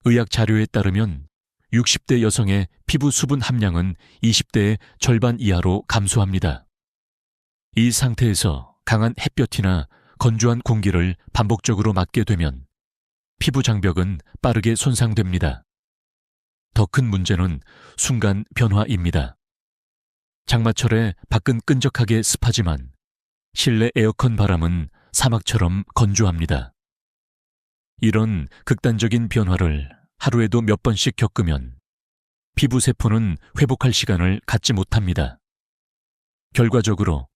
의학 자료에 따르면 60대 여성의 피부 수분 함량은 20대의 절반 이하로 감소합니다. 이 상태에서 강한 햇볕이나 건조한 공기를 반복적으로 맞게 되면 피부 장벽은 빠르게 손상됩니다. 더 큰 문제는 순간 변화입니다. 장마철에 밖은 끈적하게 습하지만 실내 에어컨 바람은 사막처럼 건조합니다. 이런 극단적인 변화를 하루에도 몇 번씩 겪으면 피부 세포는 회복할 시간을 갖지 못합니다. 결과적으로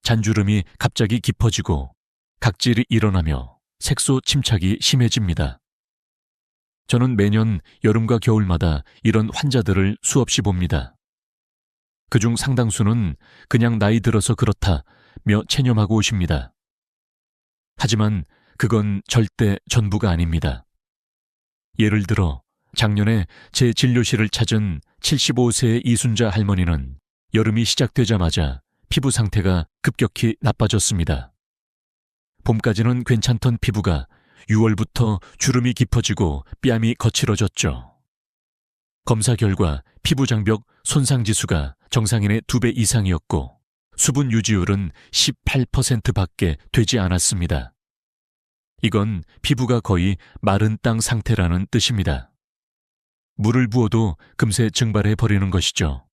잔주름이 갑자기 깊어지고 각질이 일어나며 색소 침착이 심해집니다. 저는 매년 여름과 겨울마다 이런 환자들을 수없이 봅니다. 그중 상당수는 그냥 나이 들어서 그렇다며 체념하고 오십니다. 하지만 그건 절대 전부가 아닙니다. 예를 들어 작년에 제 진료실을 찾은 75세의 이순자 할머니는 여름이 시작되자마자 피부 상태가 급격히 나빠졌습니다. 봄까지는 괜찮던 피부가 6월부터 주름이 깊어지고 뺨이 거칠어졌죠. 검사 결과 피부 장벽 손상 지수가 정상인의 2배 이상이었고 수분 유지율은 18%밖에 되지 않았습니다. 이건 피부가 거의 마른 땅 상태라는 뜻입니다. 물을 부어도 금세 증발해 버리는 것이죠.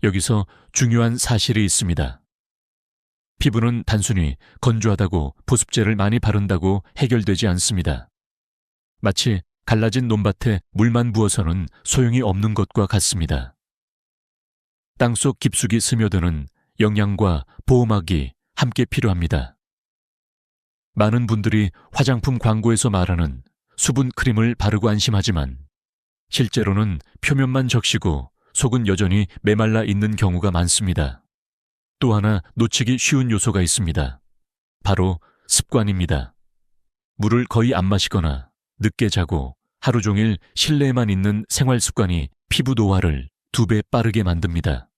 여기서 중요한 사실이 있습니다. 피부는 단순히 건조하다고 보습제를 많이 바른다고 해결되지 않습니다. 마치 갈라진 논밭에 물만 부어서는 소용이 없는 것과 같습니다. 땅속 깊숙이 스며드는 영양과 보호막이 함께 필요합니다. 많은 분들이 화장품 광고에서 말하는 수분 크림을 바르고 안심하지만 실제로는 표면만 적시고 속은 여전히 메말라 있는 경우가 많습니다. 또 하나 놓치기 쉬운 요소가 있습니다. 바로 습관입니다. 물을 거의 안 마시거나 늦게 자고 하루 종일 실내에만 있는 생활 습관이 피부 노화를 2배 빠르게 만듭니다.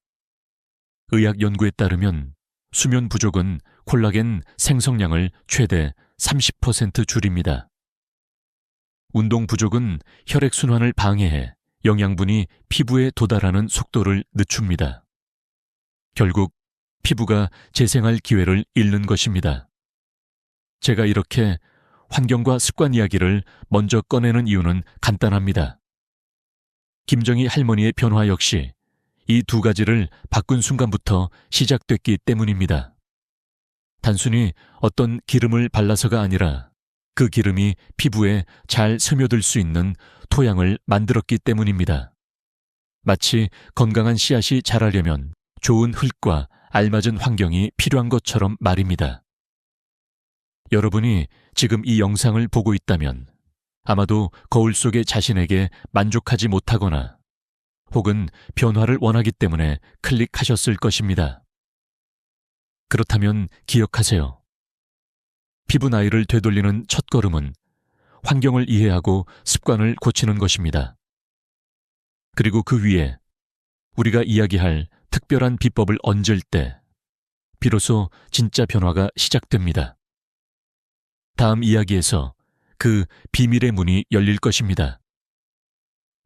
의학 연구에 따르면 수면 부족은 콜라겐 생성량을 최대 30% 줄입니다. 운동 부족은 혈액순환을 방해해 영양분이 피부에 도달하는 속도를 늦춥니다. 결국 피부가 재생할 기회를 잃는 것입니다. 제가 이렇게 환경과 습관 이야기를 먼저 꺼내는 이유는 간단합니다. 김정희 할머니의 변화 역시 이 2가지를 바꾼 순간부터 시작됐기 때문입니다. 단순히 어떤 기름을 발라서가 아니라 그 기름이 피부에 잘 스며들 수 있는 토양을 만들었기 때문입니다. 마치 건강한 씨앗이 자라려면 좋은 흙과 알맞은 환경이 필요한 것처럼 말입니다. 여러분이 지금 이 영상을 보고 있다면 아마도 거울 속의 자신에게 만족하지 못하거나 혹은 변화를 원하기 때문에 클릭하셨을 것입니다. 그렇다면 기억하세요. 피부 나이를 되돌리는 첫걸음은 환경을 이해하고 습관을 고치는 것입니다. 그리고 그 위에 우리가 이야기할 특별한 비법을 얹을 때 비로소 진짜 변화가 시작됩니다. 다음 이야기에서 그 비밀의 문이 열릴 것입니다.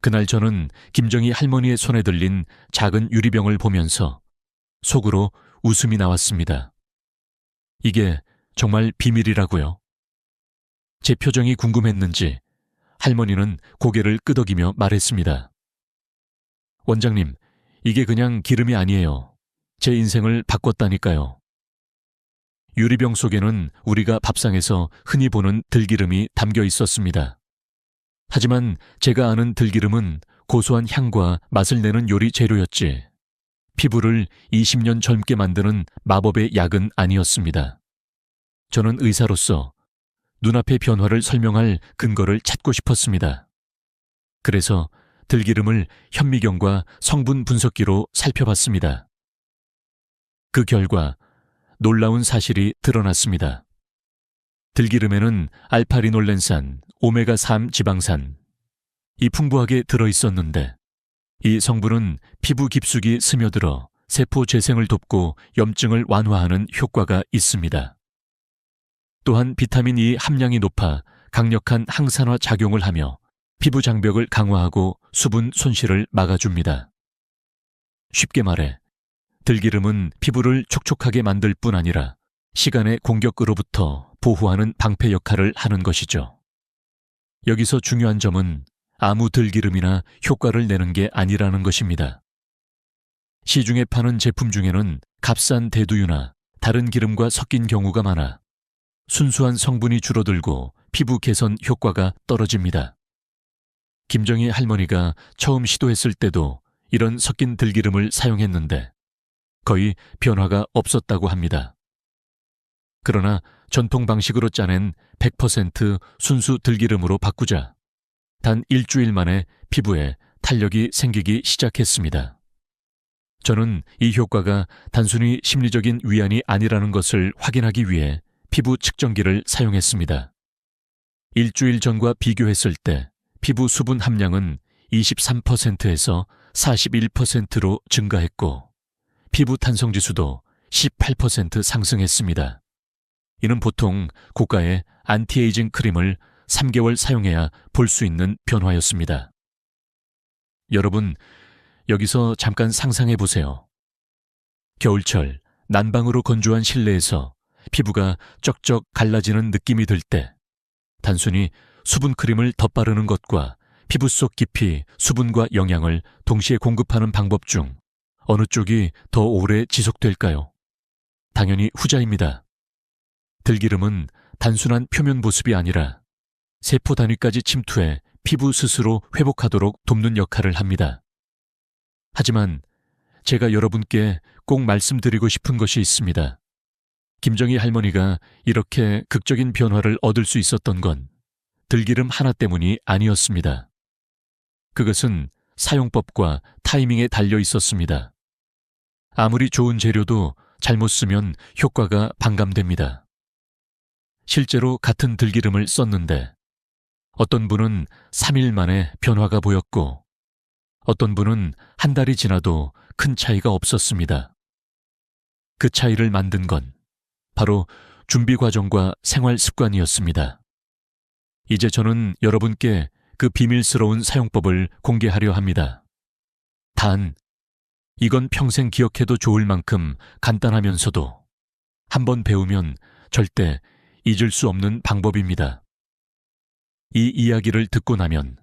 그날 저는 김정희 할머니의 손에 들린 작은 유리병을 보면서 속으로 웃음이 나왔습니다. 이게 정말 비밀이라고요. 제 표정이 궁금했는지 할머니는 고개를 끄덕이며 말했습니다. 원장님, 이게 그냥 기름이 아니에요. 제 인생을 바꿨다니까요. 유리병 속에는 우리가 밥상에서 흔히 보는 들기름이 담겨 있었습니다. 하지만 제가 아는 들기름은 고소한 향과 맛을 내는 요리 재료였지 피부를 20년 젊게 만드는 마법의 약은 아니었습니다. 저는 의사로서 눈앞의 변화를 설명할 근거를 찾고 싶었습니다. 그래서 들기름을 현미경과 성분 분석기로 살펴봤습니다. 그 결과 놀라운 사실이 드러났습니다. 들기름에는 알파리놀렌산, 오메가3 지방산, 이 풍부하게 들어있었는데 이 성분은 피부 깊숙이 스며들어 세포 재생을 돕고 염증을 완화하는 효과가 있습니다. 또한 비타민 E 함량이 높아 강력한 항산화 작용을 하며 피부 장벽을 강화하고 수분 손실을 막아줍니다. 쉽게 말해 들기름은 피부를 촉촉하게 만들 뿐 아니라 시간의 공격으로부터 보호하는 방패 역할을 하는 것이죠. 여기서 중요한 점은 아무 들기름이나 효과를 내는 게 아니라는 것입니다. 시중에 파는 제품 중에는 값싼 대두유나 다른 기름과 섞인 경우가 많아 순수한 성분이 줄어들고 피부 개선 효과가 떨어집니다. 김정희 할머니가 처음 시도했을 때도 이런 섞인 들기름을 사용했는데 거의 변화가 없었다고 합니다. 그러나 전통 방식으로 짜낸 100% 순수 들기름으로 바꾸자 단 일주일 만에 피부에 탄력이 생기기 시작했습니다. 저는 이 효과가 단순히 심리적인 위안이 아니라는 것을 확인하기 위해 피부 측정기를 사용했습니다. 일주일 전과 비교했을 때 피부 수분 함량은 23%에서 41%로 증가했고 피부 탄성지수도 18% 상승했습니다. 이는 보통 고가의 안티에이징 크림을 3개월 사용해야 볼 수 있는 변화였습니다. 여러분, 여기서 잠깐 상상해 보세요. 겨울철 난방으로 건조한 실내에서 피부가 쩍쩍 갈라지는 느낌이 들 때 단순히 수분 크림을 덧바르는 것과 피부 속 깊이 수분과 영양을 동시에 공급하는 방법 중 어느 쪽이 더 오래 지속될까요? 당연히 후자입니다. 들기름은 단순한 표면 보습이 아니라 세포 단위까지 침투해 피부 스스로 회복하도록 돕는 역할을 합니다. 하지만 제가 여러분께 꼭 말씀드리고 싶은 것이 있습니다. 김정희 할머니가 이렇게 극적인 변화를 얻을 수 있었던 건 들기름 하나 때문이 아니었습니다. 그것은 사용법과 타이밍에 달려 있었습니다. 아무리 좋은 재료도 잘못 쓰면 효과가 반감됩니다. 실제로 같은 들기름을 썼는데 어떤 분은 3일 만에 변화가 보였고 어떤 분은 한 달이 지나도 큰 차이가 없었습니다. 그 차이를 만든 건 바로 준비 과정과 생활 습관이었습니다. 이제 저는 여러분께 그 비밀스러운 사용법을 공개하려 합니다. 단, 이건 평생 기억해도 좋을 만큼 간단하면서도 한번 배우면 절대 잊을 수 없는 방법입니다. 이 이야기를 듣고 나면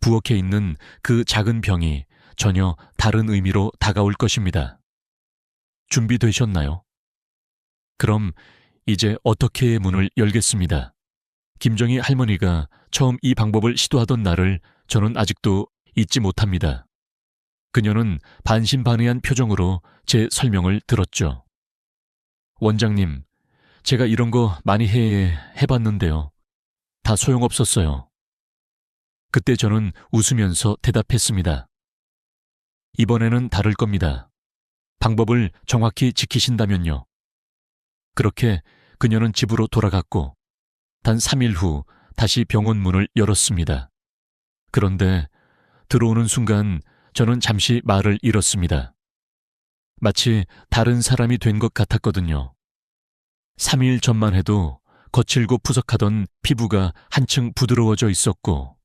부엌에 있는 그 작은 병이 전혀 다른 의미로 다가올 것입니다. 준비되셨나요? 그럼 이제 어떻게 문을 열겠습니다. 김정희 할머니가 처음 이 방법을 시도하던 날을 저는 아직도 잊지 못합니다. 그녀는 반신반의한 표정으로 제 설명을 들었죠. 원장님, 제가 이런 거 많이 해봤는데요. 다 소용없었어요. 그때 저는 웃으면서 대답했습니다. 이번에는 다를 겁니다. 방법을 정확히 지키신다면요. 그렇게 그녀는 집으로 돌아갔고 단 3일 후 다시 병원 문을 열었습니다. 그런데 들어오는 순간 저는 잠시 말을 잃었습니다. 마치 다른 사람이 된 것 같았거든요. 3일 전만 해도 거칠고 푸석하던 피부가 한층 부드러워져 있었고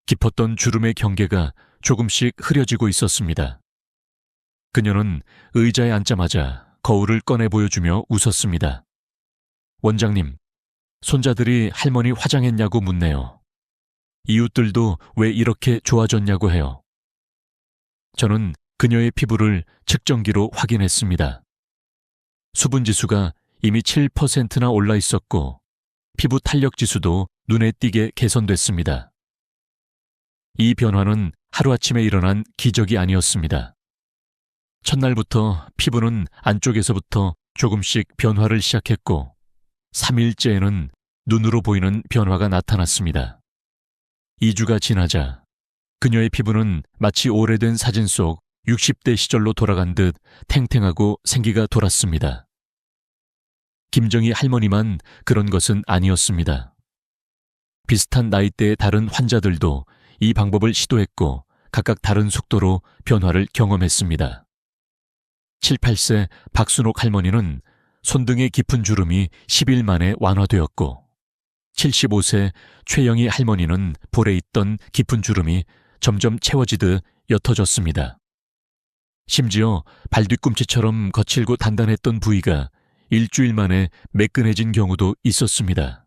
깊었던 주름의 경계가 조금씩 흐려지고 있었습니다. 그녀는 의자에 앉자마자 거울을 꺼내 보여주며 웃었습니다. 원장님, 손자들이 할머니 화장했냐고 묻네요. 이웃들도 왜 이렇게 좋아졌냐고 해요. 저는 그녀의 피부를 측정기로 확인했습니다. 수분 지수가 이미 7%나 올라 있었고 피부 탄력 지수도 눈에 띄게 개선됐습니다. 이 변화는 하루아침에 일어난 기적이 아니었습니다. 첫날부터 피부는 안쪽에서부터 조금씩 변화를 시작했고 3일째에는 눈으로 보이는 변화가 나타났습니다. 2주가 지나자 그녀의 피부는 마치 오래된 사진 속 60대 시절로 돌아간 듯 탱탱하고 생기가 돌았습니다. 김정희 할머니만 그런 것은 아니었습니다. 비슷한 나이대의 다른 환자들도 이 방법을 시도했고 각각 다른 속도로 변화를 경험했습니다. 7, 8세 박순옥 할머니는 손등의 깊은 주름이 10일 만에 완화되었고 75세 최영희 할머니는 볼에 있던 깊은 주름이 점점 채워지듯 옅어졌습니다. 심지어 발뒤꿈치처럼 거칠고 단단했던 부위가 일주일 만에 매끈해진 경우도 있었습니다.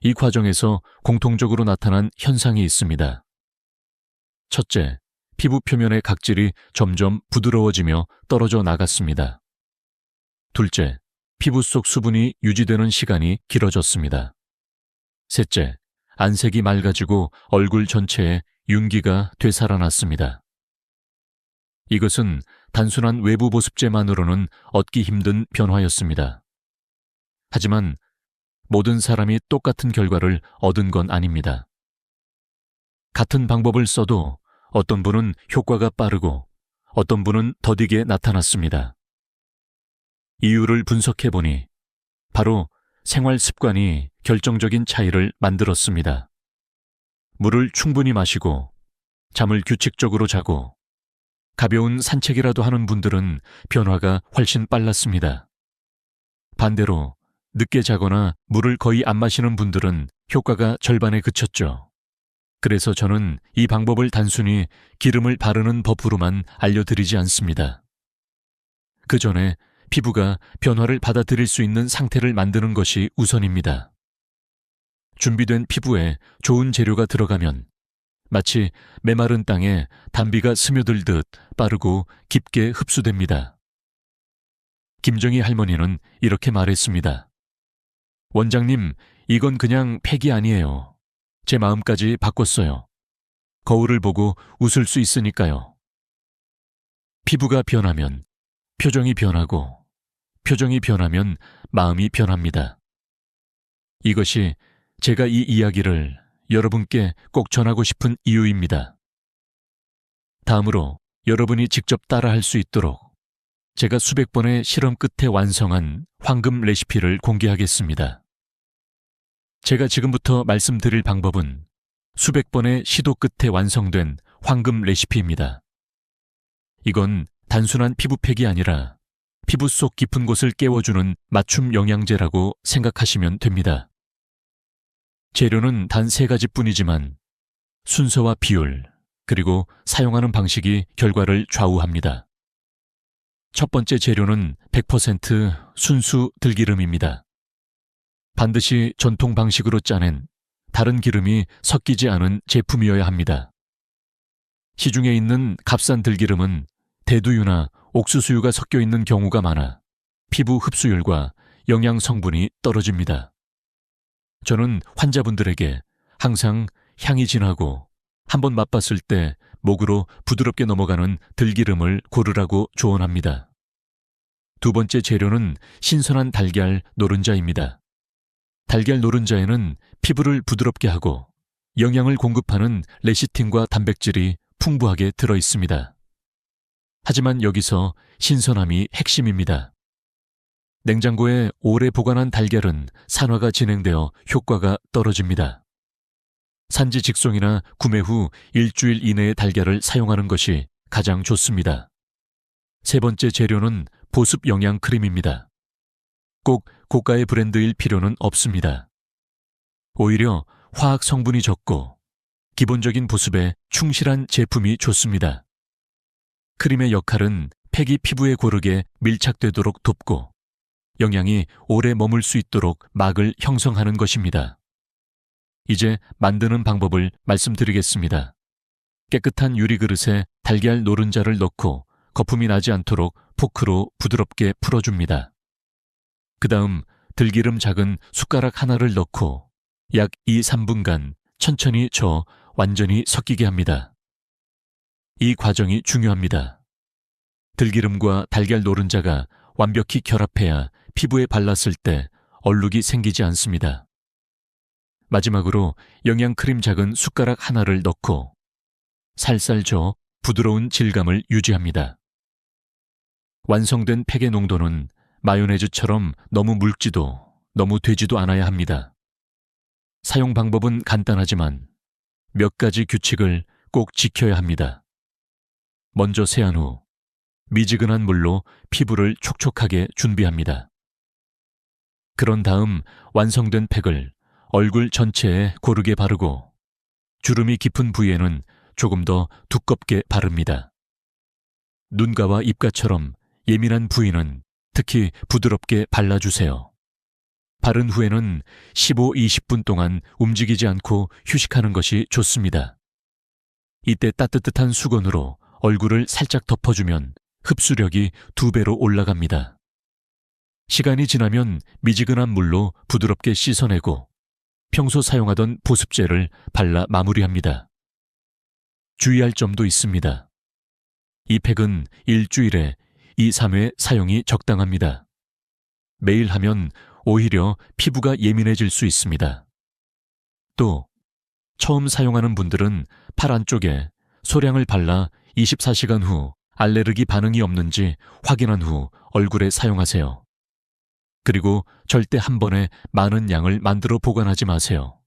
이 과정에서 공통적으로 나타난 현상이 있습니다. 첫째, 피부 표면의 각질이 점점 부드러워지며 떨어져 나갔습니다. 둘째, 피부 속 수분이 유지되는 시간이 길어졌습니다. 셋째, 안색이 맑아지고 얼굴 전체에 윤기가 되살아났습니다. 이것은 단순한 외부 보습제만으로는 얻기 힘든 변화였습니다. 하지만 모든 사람이 똑같은 결과를 얻은 건 아닙니다. 같은 방법을 써도 어떤 분은 효과가 빠르고 어떤 분은 더디게 나타났습니다. 이유를 분석해보니 바로 생활 습관이 결정적인 차이를 만들었습니다. 물을 충분히 마시고 잠을 규칙적으로 자고 가벼운 산책이라도 하는 분들은 변화가 훨씬 빨랐습니다. 반대로 늦게 자거나 물을 거의 안 마시는 분들은 효과가 절반에 그쳤죠. 그래서 저는 이 방법을 단순히 기름을 바르는 법으로만 알려드리지 않습니다. 그 전에 피부가 변화를 받아들일 수 있는 상태를 만드는 것이 우선입니다. 준비된 피부에 좋은 재료가 들어가면 마치 메마른 땅에 단비가 스며들듯 빠르고 깊게 흡수됩니다. 김정희 할머니는 이렇게 말했습니다. 원장님, 이건 그냥 팩이 아니에요. 제 마음까지 바꿨어요. 거울을 보고 웃을 수 있으니까요. 피부가 변하면 표정이 변하고, 표정이 변하면 마음이 변합니다. 이것이 제가 이 이야기를 여러분께 꼭 전하고 싶은 이유입니다. 다음으로 여러분이 직접 따라할 수 있도록 제가 수백 번의 실험 끝에 완성한 황금 레시피를 공개하겠습니다. 제가 지금부터 말씀드릴 방법은 수백 번의 시도 끝에 완성된 황금 레시피입니다. 이건 단순한 피부팩이 아니라 피부 속 깊은 곳을 깨워주는 맞춤 영양제라고 생각하시면 됩니다. 재료는 단 3가지뿐이지만 순서와 비율, 그리고 사용하는 방식이 결과를 좌우합니다. 첫 번째 재료는 100% 순수 들기름입니다. 반드시 전통 방식으로 짜낸 다른 기름이 섞이지 않은 제품이어야 합니다. 시중에 있는 값싼 들기름은 대두유나 옥수수유가 섞여 있는 경우가 많아 피부 흡수율과 영양 성분이 떨어집니다. 저는 환자분들에게 항상 향이 진하고 한번 맛봤을 때 목으로 부드럽게 넘어가는 들기름을 고르라고 조언합니다. 두 번째 재료는 신선한 달걀 노른자입니다. 달걀 노른자에는 피부를 부드럽게 하고 영양을 공급하는 레시틴과 단백질이 풍부하게 들어 있습니다. 하지만 여기서 신선함이 핵심입니다. 냉장고에 오래 보관한 달걀은 산화가 진행되어 효과가 떨어집니다. 산지 직송이나 구매 후 일주일 이내의 달걀을 사용하는 것이 가장 좋습니다. 세 번째 재료는 보습 영양 크림입니다. 꼭 고가의 브랜드일 필요는 없습니다. 오히려 화학 성분이 적고 기본적인 보습에 충실한 제품이 좋습니다. 크림의 역할은 팩이 피부에 고르게 밀착되도록 돕고 영양이 오래 머물 수 있도록 막을 형성하는 것입니다. 이제 만드는 방법을 말씀드리겠습니다. 깨끗한 유리그릇에 달걀 노른자를 넣고 거품이 나지 않도록 포크로 부드럽게 풀어줍니다. 그 다음 들기름 작은 숟가락 하나를 넣고 약 2~3분간 천천히 저어 완전히 섞이게 합니다. 이 과정이 중요합니다. 들기름과 달걀 노른자가 완벽히 결합해야 피부에 발랐을 때 얼룩이 생기지 않습니다. 마지막으로 영양크림 작은 숟가락 하나를 넣고 살살 저어 부드러운 질감을 유지합니다. 완성된 팩의 농도는 마요네즈처럼 너무 묽지도 너무 되지도 않아야 합니다. 사용 방법은 간단하지만 몇 가지 규칙을 꼭 지켜야 합니다. 먼저 세안 후 미지근한 물로 피부를 촉촉하게 준비합니다. 그런 다음 완성된 팩을 얼굴 전체에 고르게 바르고 주름이 깊은 부위에는 조금 더 두껍게 바릅니다. 눈가와 입가처럼 예민한 부위는 특히 부드럽게 발라주세요. 바른 후에는 15~20분 동안 움직이지 않고 휴식하는 것이 좋습니다. 이때 따뜻한 수건으로 얼굴을 살짝 덮어주면 흡수력이 2배로 올라갑니다. 시간이 지나면 미지근한 물로 부드럽게 씻어내고 평소 사용하던 보습제를 발라 마무리합니다. 주의할 점도 있습니다. 이 팩은 일주일에 2~3회 사용이 적당합니다. 매일 하면 오히려 피부가 예민해질 수 있습니다. 또 처음 사용하는 분들은 팔 안쪽에 소량을 발라 24시간 후 알레르기 반응이 없는지 확인한 후 얼굴에 사용하세요. 그리고 절대 한 번에 많은 양을 만들어 보관하지 마세요.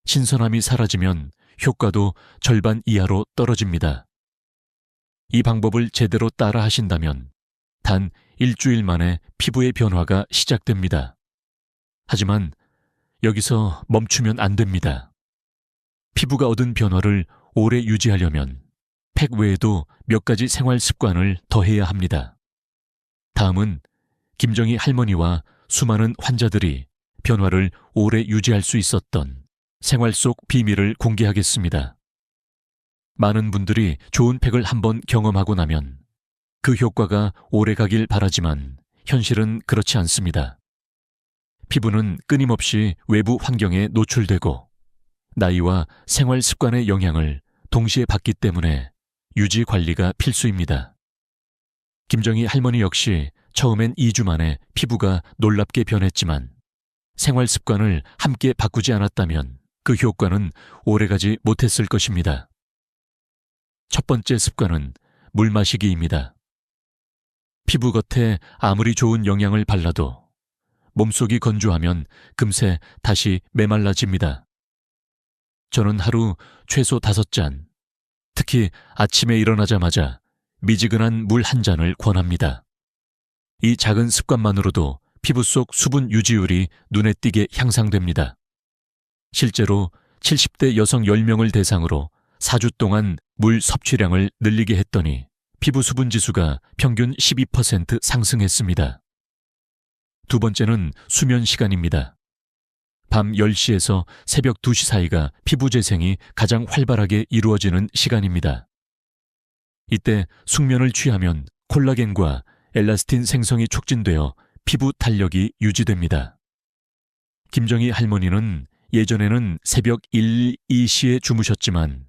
신선함이 사라지면 효과도 절반 이하로 떨어집니다. 이 방법을 제대로 따라 하신다면 단 일주일 만에 피부의 변화가 시작됩니다. 하지만 여기서 멈추면 안 됩니다. 피부가 얻은 변화를 오래 유지하려면 팩 외에도 몇 가지 생활 습관을 더해야 합니다. 다음은 김정희 할머니와 수많은 환자들이 변화를 오래 유지할 수 있었던 생활 속 비밀을 공개하겠습니다. 많은 분들이 좋은 팩을 한번 경험하고 나면 그 효과가 오래 가길 바라지만 현실은 그렇지 않습니다. 피부는 끊임없이 외부 환경에 노출되고 나이와 생활 습관의 영향을 동시에 받기 때문에 유지 관리가 필수입니다. 김정희 할머니 역시 처음엔 2주 만에 피부가 놀랍게 변했지만 생활 습관을 함께 바꾸지 않았다면 그 효과는 오래가지 못했을 것입니다. 첫 번째 습관은 물 마시기입니다. 피부 겉에 아무리 좋은 영양을 발라도 몸속이 건조하면 금세 다시 메말라집니다. 저는 하루 최소 5잔, 특히 아침에 일어나자마자 미지근한 물 1잔을 권합니다. 이 작은 습관만으로도 피부 속 수분 유지율이 눈에 띄게 향상됩니다. 실제로 70대 여성 10명을 대상으로 4주 동안 물 섭취량을 늘리게 했더니 피부 수분 지수가 평균 12% 상승했습니다. 두 번째는 수면 시간입니다. 밤 10시에서 새벽 2시 사이가 피부 재생이 가장 활발하게 이루어지는 시간입니다. 이때 숙면을 취하면 콜라겐과 엘라스틴 생성이 촉진되어 피부 탄력이 유지됩니다. 김정희 할머니는 예전에는 새벽 1, 2시에 주무셨지만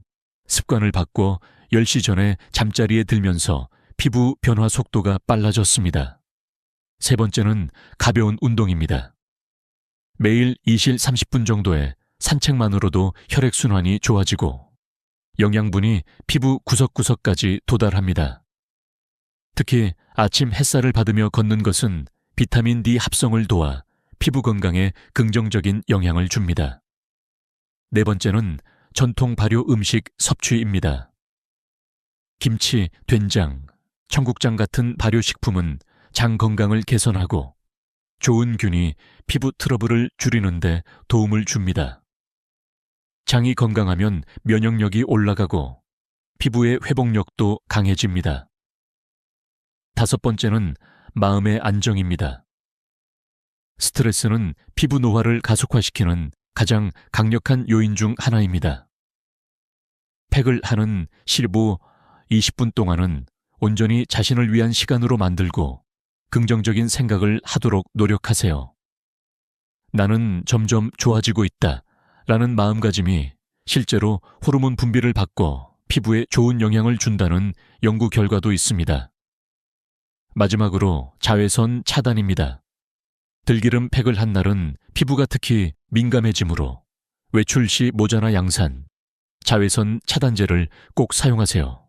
습관을 바꿔 10시 전에 잠자리에 들면서 피부 변화 속도가 빨라졌습니다. 세 번째는 가벼운 운동입니다. 매일 20, 30분 정도의 산책만으로도 혈액순환이 좋아지고 영양분이 피부 구석구석까지 도달합니다. 특히 아침 햇살을 받으며 걷는 것은 비타민 D 합성을 도와 피부 건강에 긍정적인 영향을 줍니다. 네 번째는 전통 발효 음식 섭취입니다. 김치, 된장, 청국장 같은 발효식품은 장 건강을 개선하고 좋은 균이 피부 트러블을 줄이는 데 도움을 줍니다. 장이 건강하면 면역력이 올라가고 피부의 회복력도 강해집니다. 다섯 번째는 마음의 안정입니다. 스트레스는 피부 노화를 가속화시키는 가장 강력한 요인 중 하나입니다. 팩을 하는 15, 20분 동안은 온전히 자신을 위한 시간으로 만들고 긍정적인 생각을 하도록 노력하세요. 나는 점점 좋아지고 있다 라는 마음가짐이 실제로 호르몬 분비를 바꿔 피부에 좋은 영향을 준다는 연구 결과도 있습니다. 마지막으로 자외선 차단입니다. 들기름 팩을 한 날은 피부가 특히 민감해지므로 외출 시 모자나 양산, 자외선 차단제를 꼭 사용하세요.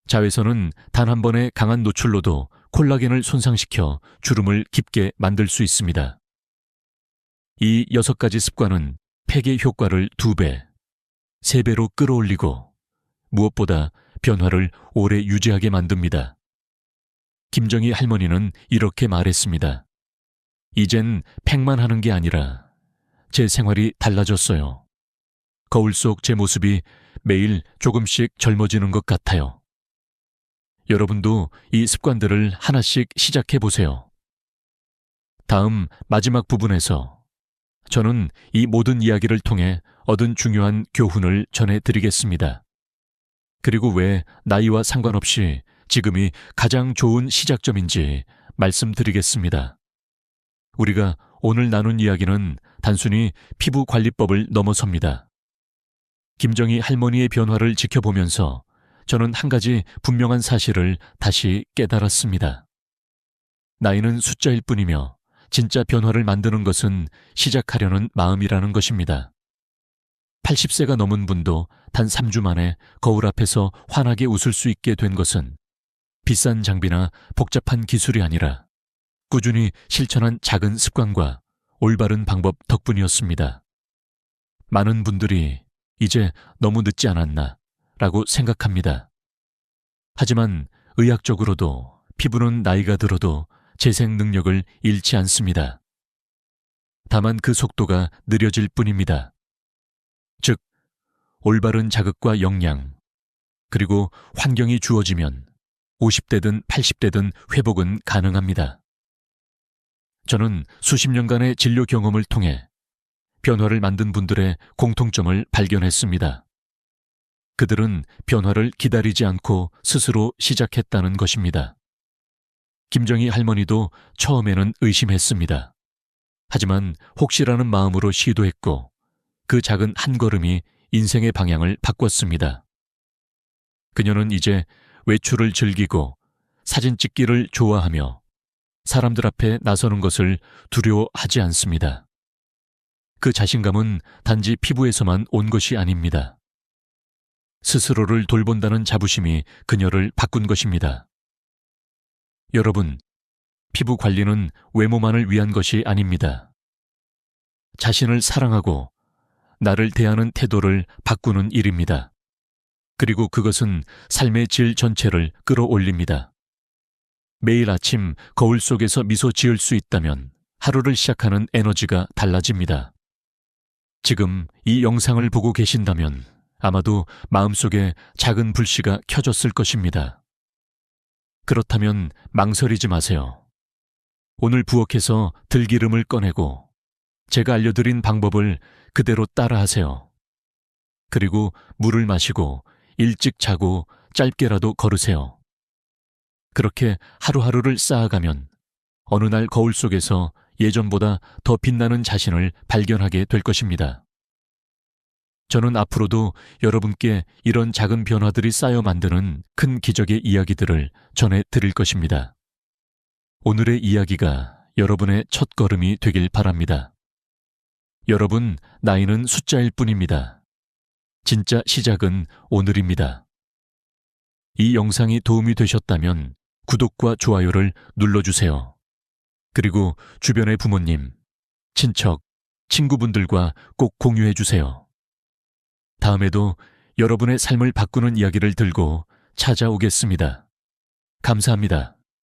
자외선은 단 한 번의 강한 노출로도 콜라겐을 손상시켜 주름을 깊게 만들 수 있습니다. 이 6가지 습관은 팩의 효과를 2배, 3배로 끌어올리고 무엇보다 변화를 오래 유지하게 만듭니다. 김정희 할머니는 이렇게 말했습니다. 이젠 팩만 하는 게 아니라 제 생활이 달라졌어요. 거울 속 제 모습이 매일 조금씩 젊어지는 것 같아요. 여러분도 이 습관들을 하나씩 시작해 보세요. 다음 마지막 부분에서 저는 이 모든 이야기를 통해 얻은 중요한 교훈을 전해드리겠습니다. 그리고 왜 나이와 상관없이 지금이 가장 좋은 시작점인지 말씀드리겠습니다. 우리가 오늘 나눈 이야기는 단순히 피부 관리법을 넘어섭니다. 김정희 할머니의 변화를 지켜보면서 저는 한 가지 분명한 사실을 다시 깨달았습니다. 나이는 숫자일 뿐이며 진짜 변화를 만드는 것은 시작하려는 마음이라는 것입니다. 80세가 넘은 분도 단 3주 만에 거울 앞에서 환하게 웃을 수 있게 된 것은 비싼 장비나 복잡한 기술이 아니라 꾸준히 실천한 작은 습관과 올바른 방법 덕분이었습니다. 많은 분들이 이제 너무 늦지 않았나 라고 생각합니다. 하지만 의학적으로도 피부는 나이가 들어도 재생 능력을 잃지 않습니다. 다만 그 속도가 느려질 뿐입니다. 즉, 올바른 자극과 영양, 그리고 환경이 주어지면 50대든 80대든 회복은 가능합니다. 저는 수십 년간의 진료 경험을 통해 변화를 만든 분들의 공통점을 발견했습니다. 그들은 변화를 기다리지 않고 스스로 시작했다는 것입니다. 김정희 할머니도 처음에는 의심했습니다. 하지만 혹시라는 마음으로 시도했고 그 작은 한 걸음이 인생의 방향을 바꿨습니다. 그녀는 이제 외출을 즐기고 사진 찍기를 좋아하며 사람들 앞에 나서는 것을 두려워하지 않습니다. 그 자신감은 단지 피부에서만 온 것이 아닙니다. 스스로를 돌본다는 자부심이 그녀를 바꾼 것입니다. 여러분, 피부 관리는 외모만을 위한 것이 아닙니다. 자신을 사랑하고 나를 대하는 태도를 바꾸는 일입니다. 그리고 그것은 삶의 질 전체를 끌어올립니다. 매일 아침 거울 속에서 미소 지을 수 있다면 하루를 시작하는 에너지가 달라집니다. 지금 이 영상을 보고 계신다면 아마도 마음속에 작은 불씨가 켜졌을 것입니다. 그렇다면 망설이지 마세요. 오늘 부엌에서 들기름을 꺼내고 제가 알려드린 방법을 그대로 따라하세요. 그리고 물을 마시고 일찍 자고 짧게라도 걸으세요. 그렇게 하루하루를 쌓아가면 어느 날 거울 속에서 예전보다 더 빛나는 자신을 발견하게 될 것입니다. 저는 앞으로도 여러분께 이런 작은 변화들이 쌓여 만드는 큰 기적의 이야기들을 전해 드릴 것입니다. 오늘의 이야기가 여러분의 첫걸음이 되길 바랍니다. 여러분, 나이는 숫자일 뿐입니다. 진짜 시작은 오늘입니다. 이 영상이 도움이 되셨다면 구독과 좋아요를 눌러주세요. 그리고 주변의 부모님, 친척, 친구분들과 꼭 공유해주세요. 다음에도 여러분의 삶을 바꾸는 이야기를 들고 찾아오겠습니다. 감사합니다.